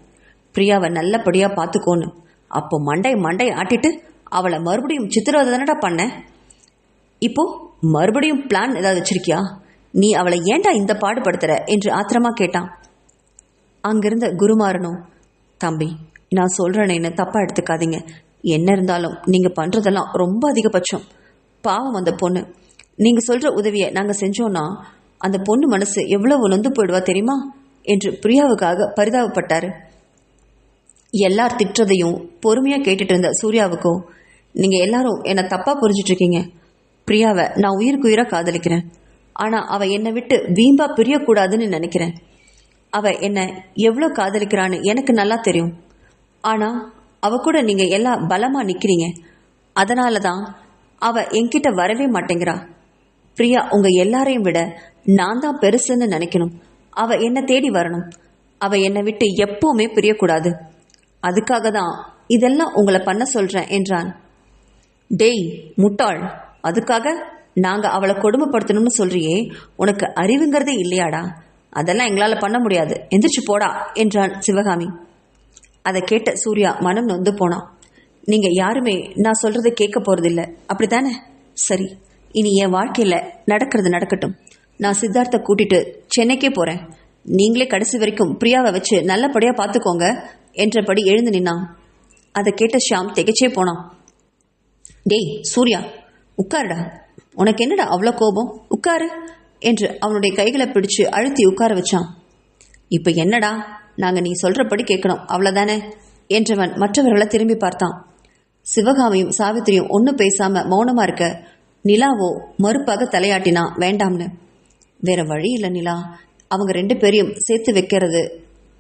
பிரியாவை நல்லபடியா பார்த்துக்கோன்னு. அப்போ மண்டை ஆட்டிட்டு அவளை மறுபடியும் சித்திரவதை தானடா பண்ண. இப்போ மறுபடியும் பிளான் ஏதாவது வச்சிருக்கியா? நீ அவளை ஏண்டா இந்த பாடுபடுத்துற என்று ஆத்திரமா கேட்டான். அங்கிருந்த குருமாரனும், தம்பி, நான் சொல்றேன்னு தப்பா எடுத்துக்காதீங்க. என்ன இருந்தாலும் நீங்க பண்றதெல்லாம் ரொம்ப அதிகபட்சம். பாவம் அந்த பொண்ணு. நீங்க சொல்ற உதவியை நாங்க செஞ்சோம்னா அந்த பொண்ணு மனசு எவ்வளவு நொந்து போயிடுவா தெரியுமா என்று பிரியாவுக்காக பரிதாபப்பட்டாரு. எல்லார் திட்டுறதையும் பொறுமையா கேட்டுட்டு இருந்த சூர்யாவுக்கும், நீங்க எல்லாரும் என்ன தப்பா புரிஞ்சிட்டு இருக்கீங்க. பிரியாவை நான் உயிருக்கு உயிரா காதலிக்கிறேன். ஆனா அவ என்னை விட்டு வீம்பா பிரியக்கூடாதுன்னு நினைக்கிறேன். அவ என்ன எவ்வளோ காதலிக்கிறான்னு எனக்கு நல்லா தெரியும். ஆனா அவ கூட நீங்க எல்லாம் பலமா நிக்கிறீங்க. அதனால தான் அவ என்கிட்ட வரவே மாட்டேங்கிறா. பிரியா உங்க எல்லாரையும் விட நான் தான் பெருசுன்னு நினைக்கணும். அவ என்னை தேடி வரணும். அவ என்னை விட்டு எப்பவுமே பிரியக்கூடாது. அதுக்காக தான் இதெல்லாம் உங்களை பண்ண சொல்றேன் என்றான். டேய் முட்டாள், அதுக்காக நாங்க அவளை கொடுமைப்படுத்தணும்னு சொல்றியே, உனக்கு அறிவுங்கிறதே இல்லையாடா? அதெல்லாம் எங்களால பண்ண முடியாது, எந்திரிச்சு போடா என்றான் சிவகாமி. அதை கேட்ட சூர்யா மனம் நொந்து போனான். நீங்க யாருமே நான் சொல்றதை கேட்க போறதில்ல, அப்படித்தானே? சரி, இனி என் வாழ்க்கையில நடக்கிறது நடக்கட்டும். நான் சித்தார்த்தை கூட்டிட்டு சென்னைக்கே போறேன். நீங்களே கடைசி வரைக்கும் பிரியாவை வச்சு நல்லபடியாக பார்த்துக்கோங்க என்றபடி எழுந்து நின்னான். அதை கேட்ட ஷியாம் திகைச்சே போனான். டேய் சூர்யா, உட்காருடா, உனக்கு என்னடா அவ்வளோ கோபம், உட்காரு என்று அவனுடைய கைகளை பிடிச்சு அழுத்தி உட்கார வச்சான். இப்போ என்னடா, நாங்கள் நீ சொல்கிறபடி கேட்கணும் அவ்வளோதானே என்றவன் மற்றவர்களை திரும்பி பார்த்தான். சிவகாமியும் சாவித்திரியும் ஒன்றும் பேசாமல் மௌனமாக இருக்க நிலாவோ மறுப்பாக தலையாட்டினா வேண்டாம்னு. வேற வழி இல்லை நிலா, அவங்க 2 பேரையும் சேர்த்து வைக்கிறது,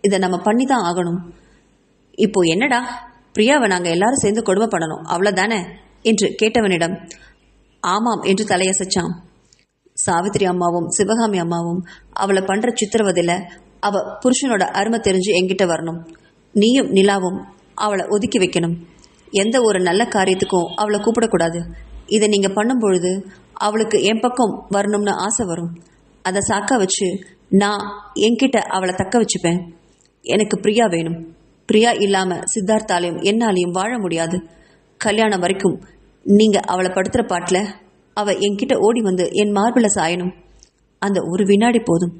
இதை நம்ம பண்ணி தான் ஆகணும். இப்போ என்னடா, பிரியாவை நாங்கள் எல்லாரும் சேர்ந்து கொடுமை பண்ணணும் அவ்வளோதானே என்று கேட்டவனிடம் ஆமாம் என்று தலையசைச்சான். சாவித்திரி அம்மாவும் சிவகாமி அம்மாவும் அவளை பண்ணுற சித்திரவதையில் அவள் புருஷனோட அருமை தெரிஞ்சு என்கிட்ட வரணும். நீயும் நிலாவும் அவளை ஒதுக்கி வைக்கணும். எந்த ஒரு நல்ல காரியத்துக்கும் அவளை கூப்பிடக்கூடாது. இதை நீங்கள் பண்ணும் பொழுது அவளுக்கு என் பக்கம் வரணும்னு ஆசை வரும். அதை சாக்கா வச்சு நான் என்கிட்ட அவளை தக்க வச்சுப்பேன். எனக்கு பிரியா வேணும். பிரியா இல்லாமல் சித்தார்த்தாலையும் என்னாலையும் வாழ முடியாது. கல்யாணம் வரைக்கும் நீங்கள் அவளை படுத்துகிற பாட்டில் அவள் என்கிட்ட ஓடி வந்து என் மார்பில் சாயணும். அந்த ஒரு வினாடி போதும்.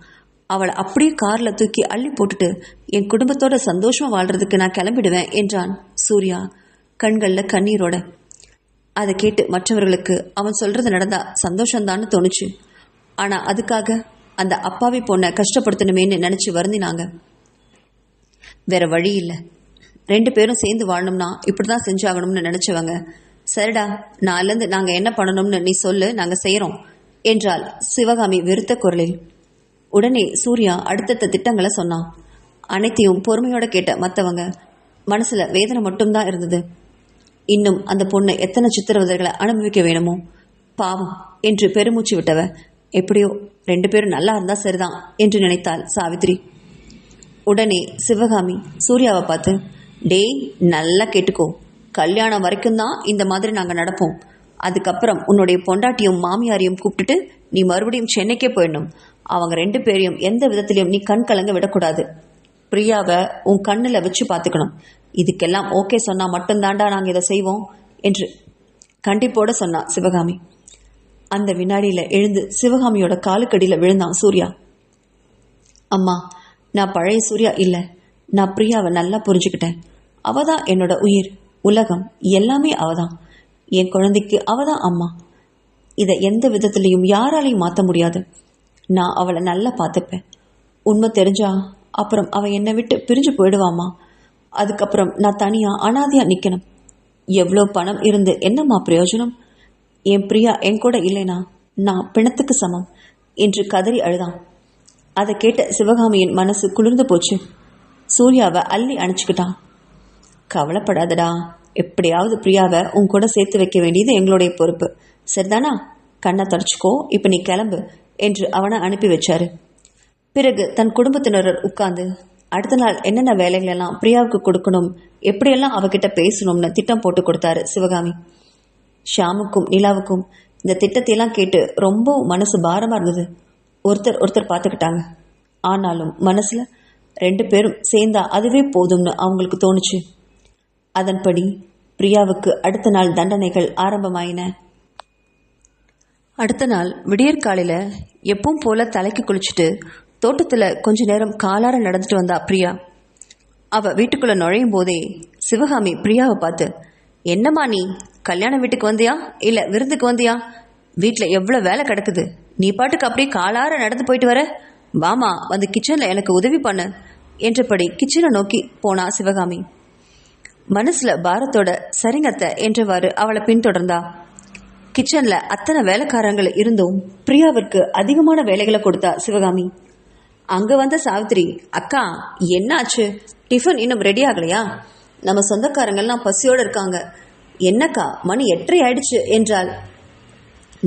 அவளை அப்படியே காரில் தூக்கி அள்ளி போட்டுட்டு என் குடும்பத்தோட சந்தோஷமாக வாழ்கிறதுக்கு நான் கிளம்பிடுவேன் என்றான் சூர்யா கண்களில் கண்ணீரோட. அதை கேட்டு மற்றவர்களுக்கு அவன் சொல்கிறது நடந்தா சந்தோஷந்தான்னு தோணுச்சு. ஆனால் அதுக்காக அந்த அப்பாவி பொண்ணை கஷ்டப்படுத்தணுமேன்னு நினச்சி வருந்தினாங்க. வேற வழி இல்லை, 2 பேரும் சேர்ந்து வாழணும்னா இப்படி தான் செஞ்சாகணும்னு நினச்சவங்க, சரிடா நாளிலேருந்து நாங்கள் என்ன பண்ணணும்னு நீ சொல்லு, நாங்கள் செய்கிறோம் என்றாள் சிவகாமி வெறுத்த குரலில். உடனே சூர்யா அடுத்தடுத்த திட்டங்களை சொன்னான். அனைத்தையும் பொறுமையோட கேட்ட மற்றவங்க மனசில் வேதனை மட்டும்தான் இருந்தது. இன்னும் அந்த பொண்ணு எத்தனை சித்திரவதைகளை அனுபவிக்க வேணுமோ பாவம் என்று பெருமூச்சு விட்டவ எப்படியோ 2 பேரும் நல்லா இருந்தா சரிதான் என்று நினைத்தாள் சாவித்திரி. உடனே சிவகாமி சூர்யாவை பார்த்து, டேய் நல்லா கேட்டுக்கோ, கல்யாணம் வரைக்கும் தான் இந்த மாதிரி நாங்கள் நடப்போம். அதுக்கப்புறம் உன்னுடைய பொண்டாட்டியும் மாமியாரையும் கூப்பிட்டுட்டு நீ மறுபடியும் சென்னைக்கே போயிடணும். அவங்க 2 பேரையும் எந்த விதத்திலையும் நீ கண் கலங்க விடக்கூடாது. பிரியாவை உன் கண்ணில் வச்சு பார்த்துக்கணும். இதுக்கெல்லாம் ஓகே சொன்னால் மட்டும்தாண்டா நாங்கள் இதை செய்வோம் என்று கண்டிப்போட சொன்னா சிவகாமி. அந்த வினாடியில் எழுந்து சிவகாமியோட காலுக்கடியில் விழுந்தான் சூர்யா. அம்மா, நான் பழைய சூர்யா இல்லை, நான் பிரியாவை நல்லா புரிஞ்சுக்கிட்டேன். அவ தான் என்னோட உயிர், உலகம், எல்லாமே அவ தான். என் குழந்தைக்கு அவ தான் அம்மா. இதை எந்த விதத்துலையும் யாராலையும் மாற்ற முடியாது. நான் அவளை நல்லா பார்த்துப்பேன். உண்மை தெரிஞ்சா அப்புறம் அவள் என்னை விட்டு பிரிஞ்சு போயிடுவாம்மா. அதுக்கப்புறம் நான் தனியாக அனாதையாக நிற்கணும். எவ்வளோ பணம் இருந்து என்னம்மா பிரயோஜனம்? என் பிரியா என் கூட இல்லைனா நான் பிணத்துக்கு சமம் என்று கதறி அழுதான். அதை கேட்ட சிவகாமியின் மனசு குளிர்ந்து போச்சு. சூர்யாவை அள்ளி அணைச்சிக்கிட்டான். கவலைப்படாதடா, எப்படியாவது பிரியாவை உன் கூட சேர்த்து வைக்க வேண்டியது எங்களுடைய பொறுப்பு, சரிதானா? கண்ணை தொடச்சிக்கோ, இப்போ நீ கிளம்பு என்று அவனை அனுப்பி வச்சாரு. பிறகு தன் குடும்பத்தினர் உட்கார்ந்து அடுத்த நாள் என்னென்ன வேலைகளெல்லாம் பிரியாவுக்கு கொடுக்கணும், எப்படியெல்லாம் அவகிட்ட பேசணும்னு திட்டம் போட்டு கொடுத்தாரு சிவகாமி. ஷியாமுக்கும் நிலாவுக்கும் இந்த திட்டத்தையெல்லாம் கேட்டு ரொம்ப மனசு பாரமாக இருந்தது. ஒருத்தர் பார்த்துக்கிட்டாங்க. ஆனாலும் மனசில் 2 பேரும் சேர்ந்தா அதுவே போதும்னு அவங்களுக்கு தோணுச்சு. அதன்படி பிரியாவுக்கு அடுத்த நாள் தண்டனைகள் ஆரம்பமாயின. அடுத்த நாள் விடியற்காலையில் எப்பவும் போல தலைக்கு குளிச்சுட்டு தோட்டத்தில் கொஞ்ச நேரம் காலார நடந்துட்டு வந்தா பிரியா. அவள் வீட்டுக்குள்ளே நுழையும் போதே சிவகாமி பிரியாவை பார்த்து, என்னம்மா நீ கல்யாண வீட்டுக்கு வந்தியா இல்லை விருந்துக்கு வந்தியா? வீட்டில் எவ்வளோ வேலை கிடக்குது, நீ பாட்டுக்கு அப்படியே காலார நடந்து போயிட்டு வர, வாமா வந்து கிச்சனில் எனக்கு உதவி பண்ணு என்றபடி கிச்சனை நோக்கி போனா சிவகாமி. மனசில் பாரத்தோட சரிங்கத்த என்றவாறு அவளை பின்தொடர்ந்தா. கிச்சனில் அத்தனை வேலைக்காரங்கள் இருந்தும் பிரியாவிற்கு அதிகமான வேலைகளை கொடுத்தா சிவகாமி. அங்கே வந்த சாவித்திரி, அக்கா என்னாச்சு, டிஃபன் இன்னும் ரெடி ஆகலையா? நம்ம சொந்தக்காரங்கள்லாம் பசியோடு இருக்காங்க. என்னக்கா மணி 8:30 ஆயிடுச்சு என்றாள்.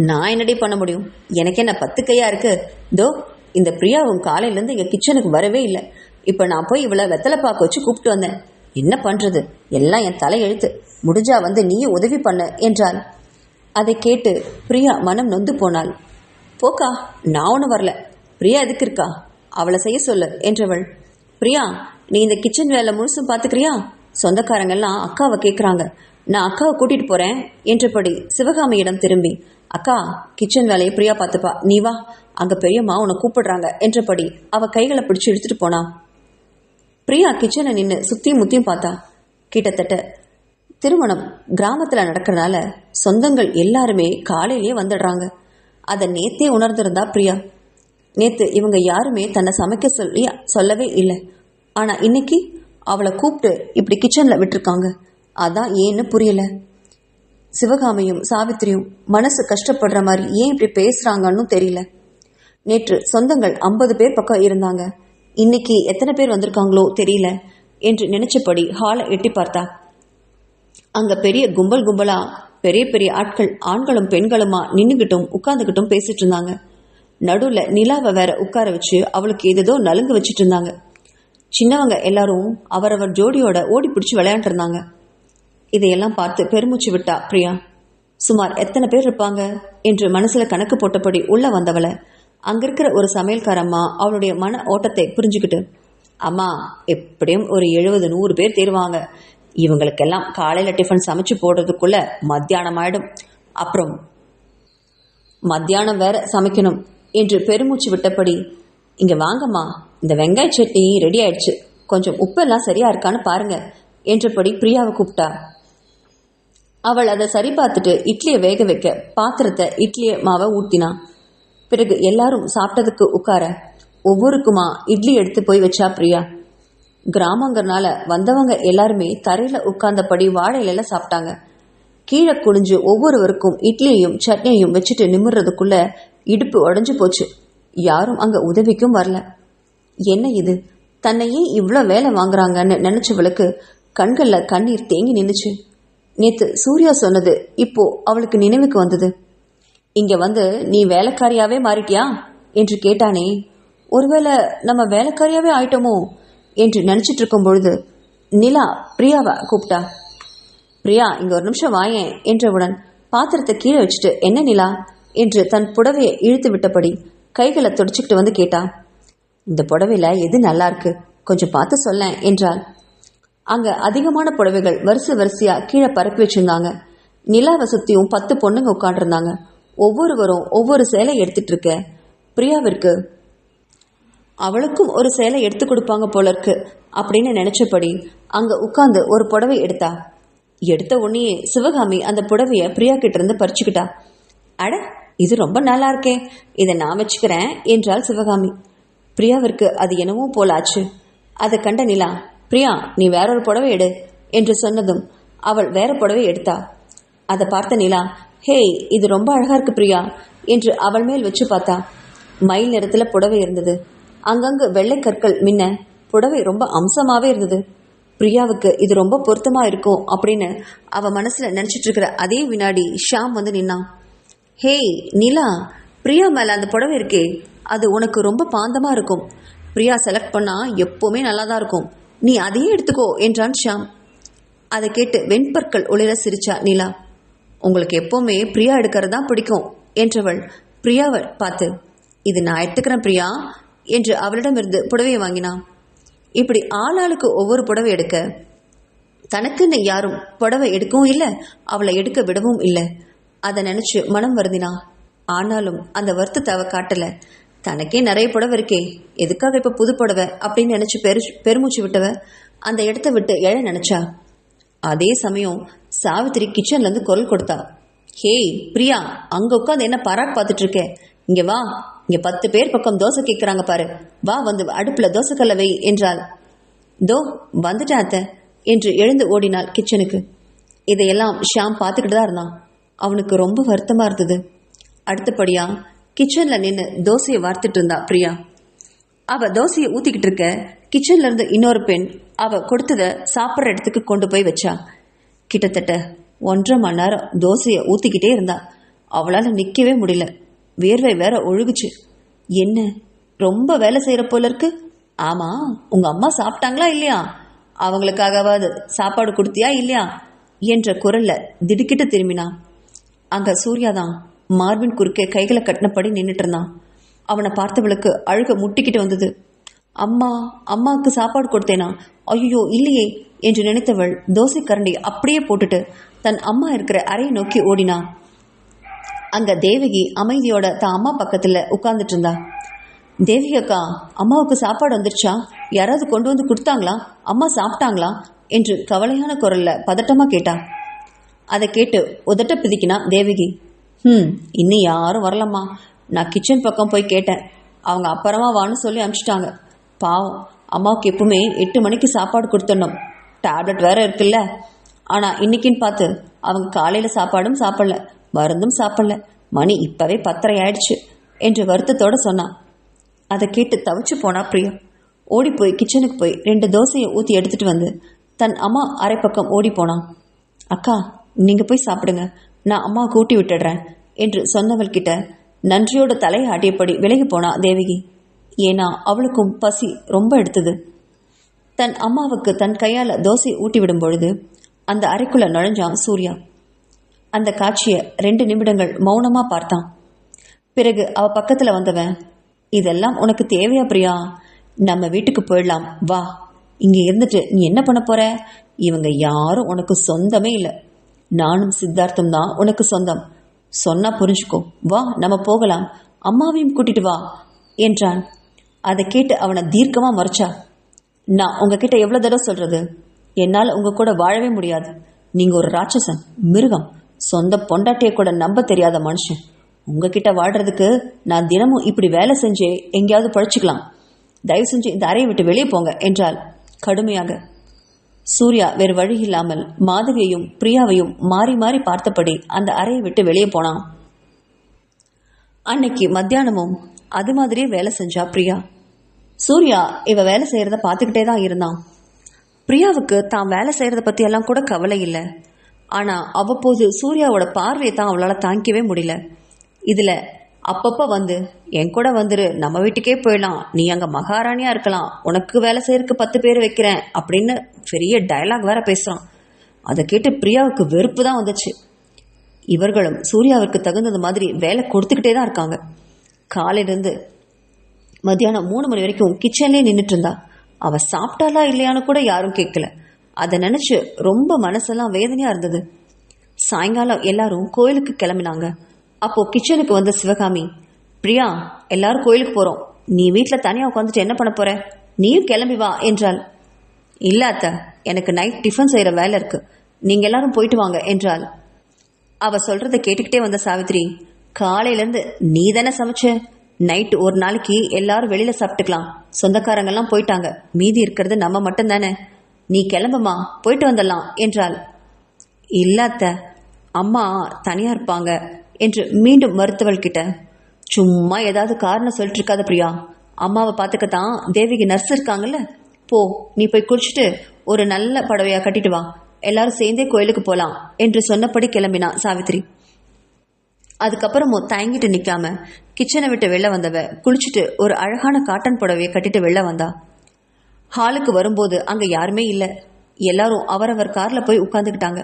நான் என்னடி பண்ண முடியும், எனக்கு என்ன 10 கையா இருக்கு? தோ இந்த பிரியாவும் காலையிலேருந்து இங்கே கிச்சனுக்கு வரவே இல்லை. இப்போ நான் போய் இவளை வெத்தலை பாக்கு வச்சு கூப்பிட்டு வந்தேன். என்ன பண்ணுறது, எல்லாம் என் தலையெழுத்து. முடிஞ்சா வந்து நீயும் உதவி பண்ண என்றாள். அதை கேட்டு பிரியா மனம் நொந்து போனாள். போக்கா, நான் ஒன்றும் வரல, பிரியா எதுக்கு இருக்கா, அவளை செய்ய சொல்லு என்றவள். பிரியா, நீ இந்த கிச்சன் வேலை முழுசும் பார்த்துக்கிறியா? சொந்தக்காரங்கெல்லாம் அக்காவை கேட்குறாங்க, நான் அக்காவை கூட்டிகிட்டு போகிறேன் என்றபடி சிவகாமியிடம் திரும்பி, அக்கா கிச்சன் வேலையை பிரியா பார்த்துப்பா, நீ வா, அங்க பெரியம்மா உன்னை கூப்பிடுறாங்க என்றபடி அவ கைகளை பிடிச்சு எடுத்துட்டு போனா. பிரியா கிச்சனை நின்று சுத்தியும் முத்தியும் பார்த்தா. கிட்டத்தட்ட திருமணம் கிராமத்துல நடக்கிறதுனால சொந்தங்கள் எல்லாருமே காலையிலேயே வந்துடுறாங்க. அதை நேத்தே உணர்ந்திருந்தா பிரியா. நேத்து இவங்க யாருமே தன்னை சமைக்க சொல்லவே இல்லை. ஆனா இன்னைக்கு அவளை கூப்பிட்டு இப்படி கிச்சன்ல விட்டுருக்காங்க. அதான் ஏன்னு புரியல. சிவகாமியும் சாவித்திரியும் மனசு கஷ்டப்படுற மாதிரி ஏன் இப்படி பேசுறாங்கன்னு தெரியல. நேற்று சொந்தங்கள் 50 பேர் பக்கம் இருந்தாங்க. இன்னைக்கு எத்தனை பேர் வந்திருக்காங்களோ தெரியல என்று நினைச்சபடி ஹாலை எட்டி பார்த்தா. அங்க பெரிய கும்பல் கும்பலா பெரிய பெரிய ஆட்கள், ஆண்களும் பெண்களுமா நின்னுகிட்டும் உட்கார்ந்துகிட்டும் பேசிட்டு இருந்தாங்க. நடுவுல நிலாவை வேற உட்கார வச்சு அவளுக்கு ஏதோ நலுங்கு வச்சுட்டு இருந்தாங்க. சின்னவங்க எல்லாரும் அவரவர் ஜோடியோட ஓடி பிடிச்சி விளையாண்டு இருந்தாங்க. இதையெல்லாம் பார்த்து பெருமூச்சு விட்டா பிரியா. சுமார் எத்தனை பேர் இருப்பாங்க என்று மனசுல கணக்கு போட்டபடி உள்ள வந்தவளை அங்க இருக்கிற ஒரு சமையல்காரம்மா அவளுடைய மன ஓட்டத்தை புரிஞ்சுக்கிட்டு, அம்மா எப்படியும் ஒரு 70-100 பேர் தேர்வாங்க. இவங்களுக்கெல்லாம் காலையில டிஃபன் சமைச்சு போடுறதுக்குள்ள மத்தியானம் ஆயிடும். அப்புறம் மத்தியானம் வேற சமைக்கணும் என்று பெருமூச்சு விட்டபடி, இங்க வாங்கம்மா, இந்த வெங்காய சட்னி ரெடி ஆயிடுச்சு, கொஞ்சம் உப்பெல்லாம் சரியா இருக்கான்னு பாருங்க என்றபடி பிரியாவை கூப்பிட்டா. அவள் அதை சரி பார்த்துட்டு இட்லியை வேக வைக்க பாத்திரத்தை இட்லிய மாவை ஊத்தினா. பிறகு எல்லாரும் சாப்பிட்டதுக்கு உட்கார ஒவ்வொருக்குமா இட்லி எடுத்து போய் வச்சா பிரியா. கிராமங்கிறனால வந்தவங்க எல்லாருமே தரையில உட்கார்ந்தபடி வாழை இலையில சாப்பிட்டாங்க. கீழே குனிஞ்சு ஒவ்வொருவருக்கும் இட்லியையும் சட்னியையும் வச்சுட்டு நிமிர்றதுக்குள்ள இடுப்பு உடஞ்சு போச்சு. யாரும் அங்க உதவிக்கும் வரல. என்ன இது, தன்னையே இவ்வளோ வேலை வாங்குறாங்கன்னு நினைச்சவளுக்கு கண்கள்ல கண்ணீர் தேங்கி நின்னுச்சு. நேத்து சூர்யா சொன்னது இப்போ அவளுக்கு நினைவுக்கு வந்தது. இங்க வந்து நீ வேலைக்காரியாவே மாறிட்டியா என்று கேட்டானே, ஒருவேளை நம்ம வேலைக்காரியாவே ஆயிட்டோமோ என்று நினைச்சிட்டு இருக்கும் பொழுது நிலா பிரியாவை கூப்பிட்டா. பிரியா, இங்க ஒரு நிமிஷம் வாயேன் என்றவுடன் பாத்திரத்தை கீழே வச்சுட்டு, என்ன நிலா என்று தன் புடவையை இழுத்து விட்டபடி கைகளை துடைச்சிக்கிட்டு வந்து கேட்டா. இந்த புடவையில எது நல்லா இருக்கு, கொஞ்சம் பார்த்து சொல்ல என்றாள். அங்க அதிகமான புடவைகள் வரிசை வரிசையா கீழே பரப்பி வச்சிருந்தாங்க. நிலாவை சுத்தியும் 10 பொண்ணுங்க உட்காண்டிருந்தாங்க. ஒவ்வொருவரும் ஒவ்வொரு சேலை எடுத்துட்டு இருக்க பிரியாவிற்கு அவளுக்கும் ஒரு சேலை எடுத்து கொடுப்பாங்க போல இருக்கு அப்படின்னு நினைச்சபடி அங்க உட்கார்ந்து ஒரு புடவை எடுத்தா. எடுத்த உடனே சிவகாமி அந்த புடவைய பிரியா கிட்ட இருந்து பறிச்சுக்கிட்டா. அட, இது ரொம்ப நல்லா இருக்கே, இதை நான் வச்சுக்கிறேன் என்றாள் சிவகாமி. பிரியாவிற்கு அது என்னவோ போல ஆச்சு. அதை கண்ட நிலா, பிரியா நீ வேற ஒரு புடவை எடு என்று சொன்னதும் அவள் வேற புடவை எடுத்தா. அதை பார்த்த நிலா, ஹேய், இது ரொம்ப அழகா இருக்கு பிரியா என்று அவள் மேல் வச்சு பார்த்தா. மயில் நிறத்துல புடவை இருந்தது. அங்கங்கு வெள்ளை கற்கள் மின்ன புடவை ரொம்ப அம்சமாவே இருந்தது. பிரியாவுக்கு இது ரொம்ப பொருத்தமா இருக்கும் அப்படின்னு அவ மனசுல நினைச்சிட்டு இருக்கிற அதே வினாடி ஷாம் வந்து நின்னான். ஹேய் நிலா, பிரியா மேல அந்த புடவை இருக்கே, அது உனக்கு ரொம்ப பாந்தமா இருக்கும். பிரியா செலக்ட் பண்ணா எப்பவுமே நல்லாதான் இருக்கும், நீ அதையே எடுத்துக்கோ என்றான் ஷாம். அதை கேட்டு வெண்பற்கள் ஒளிர சிரிச்சா நிலா. உங்களுக்கு எப்பவுமே பிரியா எடுக்கிறது தான் பிடிக்கும் என்றவள் பிரியாவை பார்த்து, இது நான் எடுத்துக்கிறேன் பிரியா என்று அவளிடமிருந்து புடவையை வாங்கினான். இப்படி ஆளாளுக்கு ஒவ்வொரு புடவை எடுக்க தனக்குன்னு யாரும் புடவை எடுக்கவும் இல்லை, அவளை எடுக்க விடவும் இல்லை. அதை நினைச்சு மனம் வருந்தினா. ஆனாலும் அந்த வருத்தத்தை அவ காட்டல. தனக்கே நிறைய புடவை இருக்கே, எதுக்காக இப்ப புது புடவை அப்படின்னு நினைச்சு பெருமூச்சு விட்டவ அந்த இடத்த விட்டு எழ நினைச்சா. அதே சமயம் சாவித்திரி கிச்சன்ல இருந்து குரல் கொடுத்தா. ஹேய் பிரியா, அங்க உட்காந்து என்ன பராக் பார்த்துட்டு இருக்க, இங்க வா, இங்க 10 பேர் பக்கம் தோசை கேட்கிறாங்க பாரு, வா வந்து அடுப்புல தோசை கல்ல வை என்றாள். தோ வந்துட்டேன் அத்தை என்று எழுந்து ஓடினாள் கிச்சனுக்கு. இதையெல்லாம் ஷாம் பார்த்துக்கிட்டு தான் இருந்தான். அவனுக்கு ரொம்ப வருத்தமா இருந்தது. அடுத்தபடியா கிச்சன்ல நின்று தோசையை வார்த்துட்டு இருந்தா பிரியா. அவ தோசையை ஊத்திக்கிட்டு இருக்க கிச்சன்ல இருந்து இன்னொரு பெண் அவ கொடுத்ததை சாப்பிட்ற இடத்துக்கு கொண்டு போய் வச்சா. கிட்டத்தட்ட 1.5 மணி நேரம் தோசையை ஊத்திக்கிட்டே இருந்தா. அவளால நிக்கவே முடியல. வேர்வை வேற ஒழுகுச்சு. என்ன ரொம்ப வேலை செய்யற போல இருக்கு. ஆமா, உங்க அம்மா சாப்பிட்டாங்களா இல்லையா, அவங்களுக்காகவாது சாப்பாடு கொடுத்தியா இல்லையா என்ற குரல்ல திடுக்கிட்டு திரும்பினான். அங்க சூர்யாதான் மார்பின் குறுக்கே கைகளை கட்டினபடி நின்றுட்டு இருந்தான். அவனை பார்த்தவளுக்கு அழுக முட்டிக்கிட்டு வந்தது. அம்மா, அம்மாவுக்கு சாப்பாடு கொடுத்தேனா, ஐயோ இல்லையே என்று நினைத்தவள் தோசை கரண்டி அப்படியே போட்டுட்டு தன் அம்மா இருக்கிற அறையை நோக்கி ஓடினா. அங்க தேவகி அமைதியோட தான் அம்மா பக்கத்துல உட்கார்ந்துட்டு இருந்தா. தேவகி அக்கா, அம்மாவுக்கு சாப்பாடு வந்துருச்சா? யாராவது கொண்டு வந்து கொடுத்தாங்களா? அம்மா சாப்பிட்டாங்களா என்று கவலையான குரல்ல பதட்டமா கேட்டா. அதை கேட்டு உதட்ட பிதிக்கினா தேவகி. இன்னும் யாரும் வரலம்மா. நான் கிச்சன் பக்கம் போய் கேட்டேன். அவங்க அப்புறமா வான்னு சொல்லி அனுப்பிச்சிட்டாங்க. பாவம், அம்மாவுக்கு எப்பவுமே 8 மணிக்கு சாப்பாடு கொடுத்துடணும். டேப்லெட் வேற இருக்குல்ல. ஆனா இன்னைக்குன்னு பார்த்து அவங்க காலையில சாப்பாடும் சாப்பிடல, மருந்தும் சாப்பிடல. மணி இப்பவே 10:30 ஆயிடுச்சு என்று வருத்தத்தோட சொன்னான். அதை கேட்டு தவிச்சு போனா பிரியா. ஓடி போய் கிச்சனுக்கு போய் 2 தோசையை ஊற்றி எடுத்துட்டு வந்து தன் அம்மா அரை பக்கம் ஓடி போனான். அக்கா, நீங்க போய் சாப்பிடுங்க, நான் அம்மாவுக்கு ஊட்டி விட்டுடுறேன் என்று சொன்னவள்கிட்ட நன்றியோட தலையை ஆட்டியபடி விலகி போனா தேவகி. ஏன்னா அவளுக்கும் பசி ரொம்ப எடுத்தது. தன் அம்மாவுக்கு தன் கையால் தோசை ஊட்டி விடும் பொழுது அந்த அறைக்குள்ள நுழைஞ்சான் சூர்யா. அந்த காட்சியை 2 நிமிடங்கள் மௌனமா பார்த்தான். பிறகு அவ பக்கத்துல வந்தவன், இதெல்லாம் உனக்கு தேவையா பிரியா? நம்ம வீட்டுக்கு போயிடலாம் வா. இங்க இருந்துட்டு நீ என்ன பண்ண போற? இவங்க யாரும் உனக்கு சொந்தமே இல்லை. நானும் சித்தார்த்தம் தான் உனக்கு சொந்தம். சொன்னா புரிஞ்சுக்கோ. வா, நம்ம போகலாம். அம்மாவையும் கூட்டிட்டு வா என்றான். அதை கேட்டு அவனை தீர்க்கமா மறைச்சா. நான் உங்ககிட்ட எவ்வளவு தடவை சொல்றது? என்னால் உங்க கூட வாழவே முடியாது. நீங்க ஒரு ராட்சசன், மிருகம், சொந்த பொண்டாட்டியை கூட நம்ப தெரியாத மனுஷன். உங்ககிட்ட வாழ்றதுக்கு நான் தினமும் இப்படி வேலை செஞ்சே எங்கேயாவது பழிச்சுக்கலாம். தயவு செஞ்சு இந்த அறையை விட்டு வெளியே போங்க என்றாள் கடுமையாக. சூர்யா வேறு வழி இல்லாமல் மாதவியையும் பிரியாவையும் மாறி மாறி பார்த்தபடி அந்த அறையை விட்டு வெளியே போனான். அன்னைக்கு மத்தியானமும் அது மாதிரியே வேலை செஞ்சா பிரியா. சூர்யா இவ வேலை செய்யறத பார்த்துக்கிட்டே தான் இருந்தான். பிரியாவுக்கு தான் வேலை செய்யறத பத்தி எல்லாம் கூட கவலை இல்லை. ஆனா அவ்வப்போது சூர்யாவோட பார்வையை தான் அவளால தாங்கிக்கவே முடியல. இதுல அப்பப்ப வந்து, என் கூட வந்துரு, நம்ம வீட்டுக்கே போயிடலாம், நீ அங்க மகாராணியா இருக்கலாம், உனக்கு வேலை செய்யறதுக்கு 10 பேர் வைக்கிறேன் அப்படின்னு பெரிய டயலாக் வேற பேசுறான். அதை கேட்டு பிரியாவுக்கு வெறுப்பு தான் வந்துச்சு. இவர்களும் சூர்யாவிற்கு தகுந்தது மாதிரி வேலை கொடுத்துக்கிட்டே தான் இருக்காங்க. காலையிலிருந்து மத்தியானம் 3 மணி வரைக்கும் கிச்சன்லேயே நின்றுட்டு இருந்தா. அவ சாப்பிட்டாலா இல்லையான்னு கூட யாரும் கேட்கல. அதை நினைச்சு ரொம்ப மனசெல்லாம் வேதனையா இருந்தது. சாயங்காலம் எல்லாரும் கோயிலுக்கு கிளம்பினாங்க. அப்போ கிச்சனுக்கு வந்த சிவகாமி, பிரியா, எல்லாரும் கோயிலுக்கு போறோம், நீ வீட்டில் தனியா உட்காந்துட்டு என்ன பண்ண போற? நீயும் கிளம்பி வா என்றாள். இல்ல அத்தை, எனக்கு நைட் டிஃபன் செய்யற வேலை இருக்கு, நீங்க எல்லாரும் போயிட்டு வாங்க என்றாள். அவ சொல்றதை கேட்டுக்கிட்டே வந்த சாவித்ரி, காலையில இருந்து நீ தானே சமைச்ச, நைட்டு ஒரு நாளைக்கு எல்லாரும் வெளியில சாப்பிட்டுக்கலாம், சொந்தக்காரங்கெல்லாம் போயிட்டாங்க, மீதி இருக்கிறது நம்ம மட்டும் தானே, நீ கிளம்புமா, போயிட்டு வந்துடலாம் என்றாள். இல்ல அத்தை, அம்மா தனியா இருப்பாங்க என்று மீண்டும் மறுத்தவள் கிட்ட, சும்மா ஏதாவது காரணம் சொல்லிட்டு இருக்காத பிரியா, அம்மாவை பார்த்துக்கத்தான் தேவகி நர்ஸ் இருக்காங்கல்ல, போ, நீ போய் குளிச்சுட்டு ஒரு நல்ல புடவையா கட்டிட்டு வா, எல்லாரும் சேர்ந்தே கோயிலுக்கு போலாம் என்று சொன்னபடி கிளம்பினா சாவித்ரி. அதுக்கப்புறமும் தயங்கிட்டு நிக்காம கிச்சனை விட்டு வெளில வந்தவ குளிச்சுட்டு ஒரு அழகான காட்டன் புடவையை கட்டிட்டு வெளில வந்தா. ஹாலுக்கு வரும்போது அங்க யாருமே இல்லை. எல்லாரும் அவரவர் கார்ல போய் உட்கார்ந்துக்கிட்டாங்க.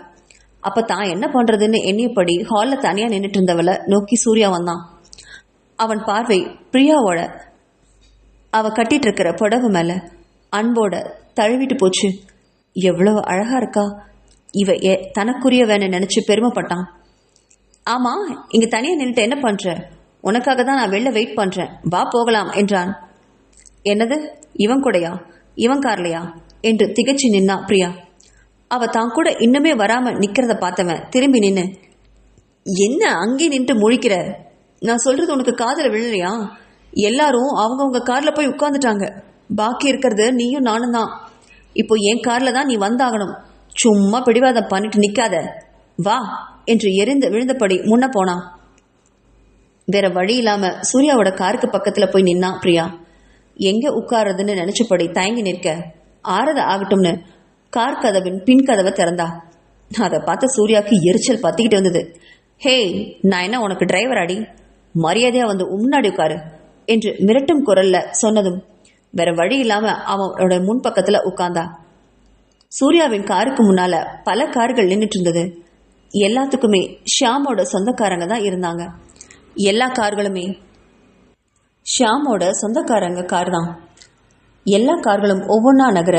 அப்ப தான் என்ன பண்றதுன்னு எண்ணியபடி ஹால்ல தனியா நின்றுட்டு இருந்தவளை நோக்கி சூர்யா வந்தான். அவன் பார்வை பிரியாவோட அவ கட்டிட்டு இருக்கிற புடவை மேல அன்போட தழுவிட்டு போச்சு. எவ்வளவு அழகா இருக்கா, இவ தனக்குரியவன்னு நினைச்சு பெருமைப்பட்டான். ஆமா, இங்க தனியா நின்றுட்டு என்ன பண்ற? உனக்காக தான் நான் வெளில வெயிட் பண்றேன், வா போகலாம் என்றான். என்னது, இவன் கூடயா, இவன் கார்லையா என்று திகச்சு நின்னா பிரியா. அவ தான் கூட இன்னுமே வராம நிக்கிறத பார்த்தவன் திரும்பி நின்னு, என்ன அங்கே நின்று முழிக்கிற? நான் சொல்றது உனக்கு காதல விழலையா? எல்லாரும் அவங்கவுங்க கார்ல போய் உட்கார்ந்துட்டாங்க, பாக்கி இருக்கிறது நீயும் நானும் தான். இப்போ என் கார்ல தான் நீ வந்தாகணும், சும்மா பிடிவாதம் பண்ணிட்டு நிக்காத, வா என்று எரிந்து விழுந்தபடி முன்ன போனான். வேற வழி இல்லாம சூர்யாவோட காருக்கு பக்கத்துல போய் நின்னா பிரியா. எங்க உட்கார்றதுன்னு நினைச்சபடி தயங்கி நிற்க, ஆறத ஆகட்டும்னு கார் கதவின் பின் கதவை திறந்தா. அதை பார்த்த சூர்யாவுக்கு எரிச்சல் பத்திக்கிட்டு வந்தது. ஹே, நான் என்ன உனக்கு டிரைவர் அடி? மரியாதையா வந்து முன்னாடி உட்காரு என்று மிரட்டும் குரல்ல சொன்னதும் வேற வழி இல்லாம அவனோட முன்பக்கத்துல உட்கார்ந்தா. சூர்யாவின் காருக்கு முன்னால பல கார்கள் நின்றுட்டு இருந்தது. எல்லாத்துக்குமே ஷியாமோட சொந்தக்காரங்க தான் இருந்தாங்க. எல்லா கார்களுமே ஷியாமோட சொந்தக்காரங்க கார் தான். எல்லா கார்களும் ஒவ்வொன்றா நகர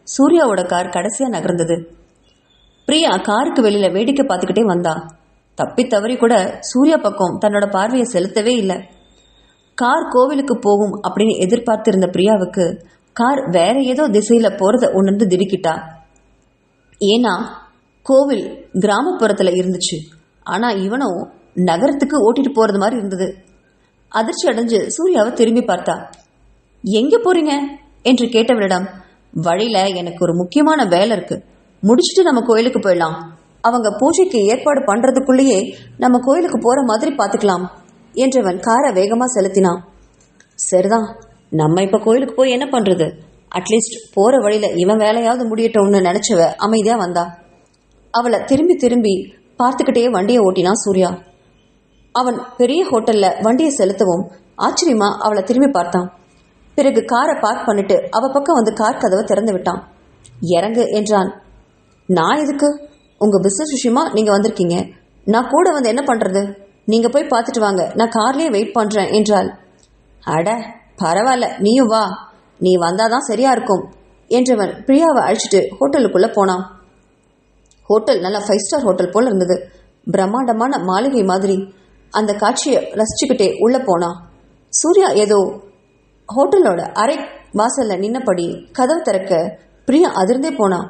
சூர்யாவோட கார் கடைசியா நகர்ந்தது. பிரியா காருக்கு வெளியில வேடிக்கை பார்த்துக்கிட்டே வந்தா. தப்பி தவறி கூட சூர்யா பக்கம் தன்னோட பார்வையை செலுத்தவே இல்லை. கார் கோவிலுக்கு போகும் அப்படின்னு எதிர்பார்த்திருந்த பிரியாவுக்கு கார் வேற ஏதோ திசையில போறத உணர்ந்து திடுக்கிட்டா. ஏன்னா கோவில் கிராமப்புறத்துல இருந்துச்சு, ஆனா இவனும் நகரத்துக்கு ஓட்டிட்டு போறது மாதிரி இருந்தது. அதிர்ச்சி அடைஞ்சு சூர்யாவை திரும்பி பார்த்தா. எங்க போறீங்க என்று கேட்டவரிடம், வழியில எனக்கு ஒரு முக்கியமான வேலை இருக்கு, முடிச்சுட்டு நம்ம கோயிலுக்கு போயிடலாம். அவங்க பூஜைக்கு ஏற்பாடு பண்றதுக்குள்ளேயே நம்ம கோயிலுக்கு போற மாதிரி பாத்துக்கலாம் என்றவன் காரை வேகமா செலுத்தினான். சரிதான், நம்ம இப்ப கோயிலுக்கு போய் என்ன பண்றது, அட்லீஸ்ட் போற வழியில இவன் வேலையாவது முடியட்டோம்னு நினைச்சவ அமைதியா வந்தா. அவளை திரும்பி திரும்பி பார்த்துக்கிட்டே வண்டியை ஓட்டினான் சூர்யா. அவன் பெரிய ஹோட்டல்ல வண்டியை செலுத்தவும் ஆச்சரியமா அவளை திரும்பி பார்த்தான். பிறகு காரை பார்க் பண்ணிட்டு அவ பக்கம் வந்து கார் கதவை திறந்து விட்டான். இறங்கு என்றான். நான் எதுக்கு? உங்க பிசினஸ் விஷயமா நீங்க வந்திருக்கீங்க, நான் கூட வந்து என்ன பண்றது? நீங்க போய் பார்த்துட்டு வாங்க, நான் கார்லயே வெயிட் பண்றேன் என்றாள். அட பரவாயில்ல, நீயும் வா, நீ வந்தாதான் சரியா இருக்கும் என்றவன் பிரியாவை அழைச்சிட்டு ஹோட்டலுக்குள்ள போனான். ஹோட்டல் நல்லா 5 ஸ்டார் ஹோட்டல் போல இருந்தது. பிரம்மாண்டமான மாளிகை மாதிரி. அந்த காட்சியை ரசிச்சுக்கிட்டே உள்ள போனான். சூர்யா ஏதோ ஹோட்டலோட அறை வாசல்ல நின்னபடி கதவு திறக்க பிரியா அதிர்ந்தே போனான்.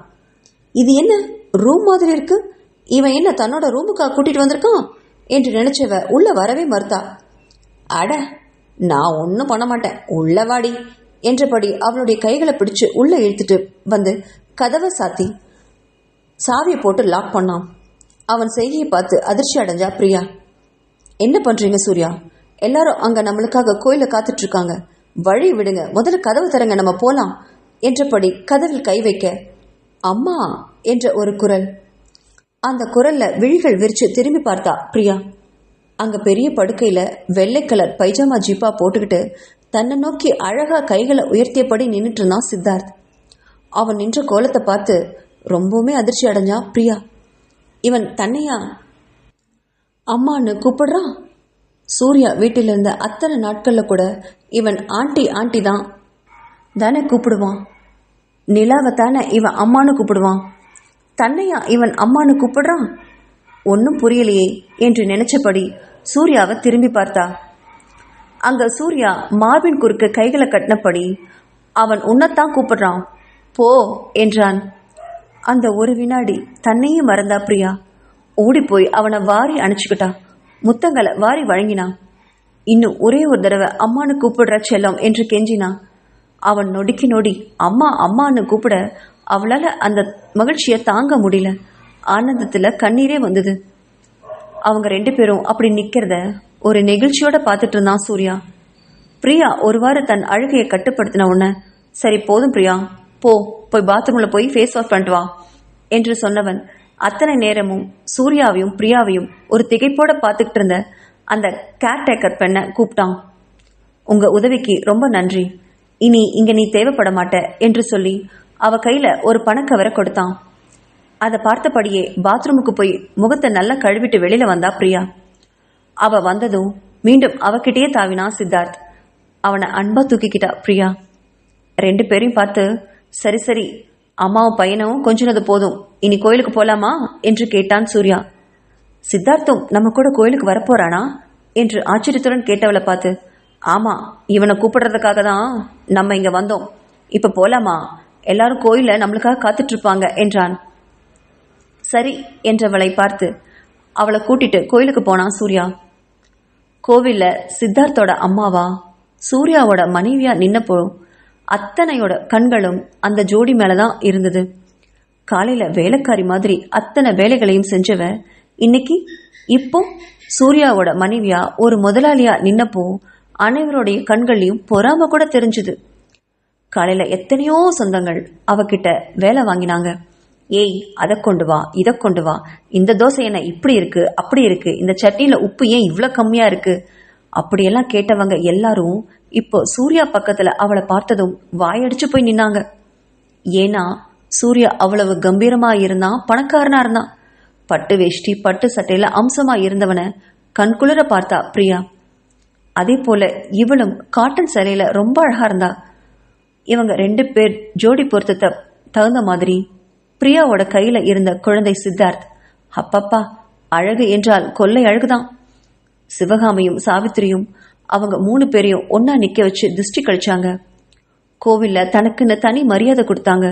இது என்ன ரூம் மாதிரி இருக்கு, இவன் என்ன தன்னோட ரூமுக்கா கூட்டிட்டு வந்திருக்கான் என்று நினைச்சவ உள்ள வரவே மறுத்தா. அட நான் ஒன்னும் பண்ண மாட்டேன், உள்ள வாடி என்றபடி அவளுடைய கைகளை பிடிச்சு உள்ள இழுத்துட்டு வந்து கதவை சாத்தி சாவியை போட்டு லாக் பண்ணான். அவன் செய்கையை பார்த்து அதிர்ச்சி அடைஞ்சா பிரியா. என்ன பண்றீங்க சூர்யா? எல்லாரும் அங்க நம்மளுக்காக கோயில காத்துட்டு இருக்காங்க, வழி விடுங்க, முதல்ல கதவு தரங்க, நம்ம போலாம் என்றபடி கதவில் கை வைக்க, அம்மா என்ற ஒரு குரல். அந்த குரல்ல விழிகள் விரிச்சு திரும்பி பார்த்தா பிரியா. அங்க பெரிய படுக்கையில வெள்ளை கலர் பைஜாமா ஜீப்பா போட்டுக்கிட்டு தன்னை நோக்கி அழகா கைகளை உயர்த்தியபடி நின்றுட்டு இருந்தான் சித்தார்த். அவன் நின்ற கோலத்தை பார்த்து ரொம்பவுமே அதிர்ச்சி அடைஞ்சா பிரியா. இவன் தன்னையா அம்மான்னு கூப்பிடுறான்? சூர்யா வீட்டில் இருந்த அத்தனை நாட்கள்ல கூட இவன் ஆண்டி ஆண்டி தான் தானே கூப்பிடுவான். நிலாவை தானே இவன் அம்மானு கூப்பிடுவான், தன்னையா இவன் அம்மானு கூப்பிடுறான்? ஒன்னும் புரியலையே என்று நினைச்சபடி சூர்யாவை திரும்பி பார்த்தா. அங்க சூர்யா மார்பின் குறுக்க கைகளை கட்டினபடி, அவன் உன்னைத்தான் கூப்பிடுறான், போ என்றான். அந்த ஒரு வினாடி தன்னையும் மறந்தா பிரியா. ஓடிப்போய் அவனை வாரி அணைச்சுக்கிட்டா. முத்தங்களை வாரி வழங்கினான். இன்னும் ஒரே ஒரு தடவை அம்மானு கூப்பிடுற செல்லம் என்று கெஞ்சினான். அவன் நொடிக்கு நொடி அம்மா அம்மான்னு கூப்பிட அவளால அந்த மகிழ்ச்சியை தாங்க முடியல. ஆனந்தத்துல கண்ணீரே வந்தது. அவங்க 2 பேரும் அப்படி நிக்கிறத ஒரு நெகிழ்ச்சியோட பார்த்துட்டு இருந்தான் சூர்யா. பிரியா ஒருவாறு தன் அழுகையை கட்டுப்படுத்தின உடனே, சரி போதும் பிரியா, போய் பாத்ரூம்ல போய் ஃபேஸ் வாஷ் பண்ணிட்டு வா என்று சொன்னவன் அத்தனை நேரமும் சூர்யாவையும் பிரியாவையும் ஒரு திகைப்போட பார்த்துக்கிட்டு இருந்த அந்த கேர்டேக்கர் பெண்ணை கூப்பிட்டான். உங்க உதவிக்கு ரொம்ப நன்றி, இனி இங்க நீ தேவைப்பட மாட்ட என்று சொல்லி அவ கையில ஒரு பணக்கவரை கொடுத்தான். அதை பார்த்தபடியே பாத்ரூமுக்கு போய் முகத்தை நல்லா கழுவிட்டு வெளியில வந்தா பிரியா. அவ வந்ததும் மீண்டும் அவகிட்டயே தாவினான் சித்தார்த். அவனை அன்பா தூக்கிக்கிட்டா பிரியா. 2 பேரையும் பார்த்து, சரி சரி, அம்மாவும் பையனும் கொஞ்சினது போதும், இனி கோயிலுக்கு போலாமா என்று கேட்டான் சூர்யா. சித்தார்த்தும் நம்ம கூட கோயிலுக்கு வரப்போறானா என்று ஆச்சரியத்துடன் கேட்டவளை பார்த்து, ஆமா, இவனை கூப்பிடுறதுக்காக தான் நம்ம இங்க வந்தோம், இப்ப போலாமா, எல்லாரும் கோயில நம்மளுக்காக காத்துட்டு இருப்பாங்க என்றான். சரி என்றவளை பார்த்து அவளை கூட்டிட்டு கோயிலுக்கு போனான் சூர்யா. கோவில்ல சித்தார்த்தோட அம்மாவா சூர்யாவோட மனைவியா நின்னப்போ அத்தனையோட கண்களும் அந்த ஜோடி மேலதான் இருந்தது. காலையில வேலைக்காரி மாதிரி அத்தனை வேலைகளையும் செஞ்சவ இன்னைக்கு இப்போ சூர்யாவோட மனைவியா ஒரு முதலாளியா நின்னப்போ அனைவருடைய கண்கள்லையும் பொறாம கூட தெரிஞ்சுது. காலையில எத்தனையோ சொந்தங்கள் அவகிட்ட வேலை வாங்கினாங்க. ஏய், அதை கொண்டு வா, இதை கொண்டு வா, இந்த தோசை என்ன இப்படி இருக்கு அப்படி இருக்கு, இந்த சட்னியில உப்பு ஏன் இவ்வளவு கம்மியா இருக்கு, அப்படியெல்லாம் கேட்டவங்க எல்லாரும் இப்போ சூர்யா பக்கத்துல அவளை பார்த்ததும் வாயடிச்சு போய் நின்னாங்க. ஏன்னா சூர்யா அவ்வளவு கம்பீரமா இருந்தான், பணக்காரனா இருந்தான். பட்டு வேஷ்டி பட்டு சட்டையில அம்சமா இருந்தவனை கண்குளிர பார்த்தா பிரியா. அதே போல இவளும் காட்டன் சேலையில ரொம்ப அழகா இருந்தா. இவங்க 2 பேர் ஜோடி பொருத்தத்தை தகுந்த மாதிரி பிரியாவோட கையில இருந்த குழந்தை சித்தார்த் அப்பப்பா அழகு என்றால் கொள்ளை அழகுதான். சிவகாமியும் சாவித்திரியும் அவங்க 3 பேரையும் ஒன்னா நிக்க வச்சு திருஷ்டி கழிச்சாங்க. கோவில்ல தனக்குன்னு தனி மரியாதை கொடுத்தாங்க.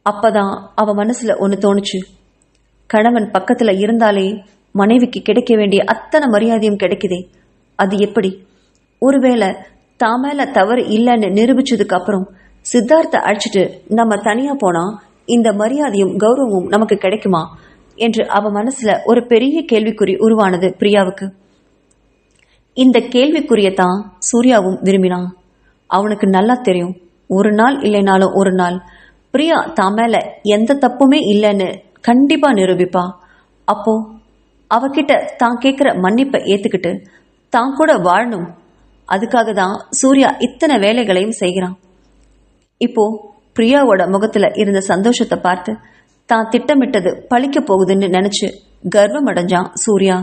அப்பதான் அவ மனசுல ஒன்னு தோணுச்சு. கணவன் பக்கத்துல இருந்தாலே மனைவிக்கு கிடைக்க வேண்டிய அத்தனை மரியாதையும் கிடைக்குதே, அது எப்படி? ஒருவேளை தான் மேல தவறு இல்லைன்னு நிரூபிச்சதுக்கு அப்புறம் சித்தார்த்த அழைச்சிட்டு நம்ம தனியா போனா இந்த மரியாதையும் கௌரவமும் நமக்கு கிடைக்குமா என்று அவ மனசுல ஒரு பெரிய கேள்விக்குறி உருவானது பிரியாவுக்கு. இந்த கேள்விக்குரியத்தான் சூர்யாவும் விரும்பினான். அவனுக்கு நல்லா தெரியும், ஒரு நாள் இல்லைனாலும் ஒரு நாள் பிரியா தான் மேல எந்த தப்புமே இல்லைன்னு கண்டிப்பா நிரூபிப்பா. அப்போ அவகிட்ட தான் கேட்கிற மன்னிப்பை ஏத்துக்கிட்டு தான் கூட வாழணும். அதுக்காக தான் சூர்யா இத்தனை வேலைகளையும் செய்கிறான். இப்போ பிரியாவோட முகத்துல இருந்த சந்தோஷத்தை பார்த்து தான் திட்டமிட்டது பழிக்க போகுதுன்னு நினைச்சு கர்வம் அடைஞ்சான் சூர்யா.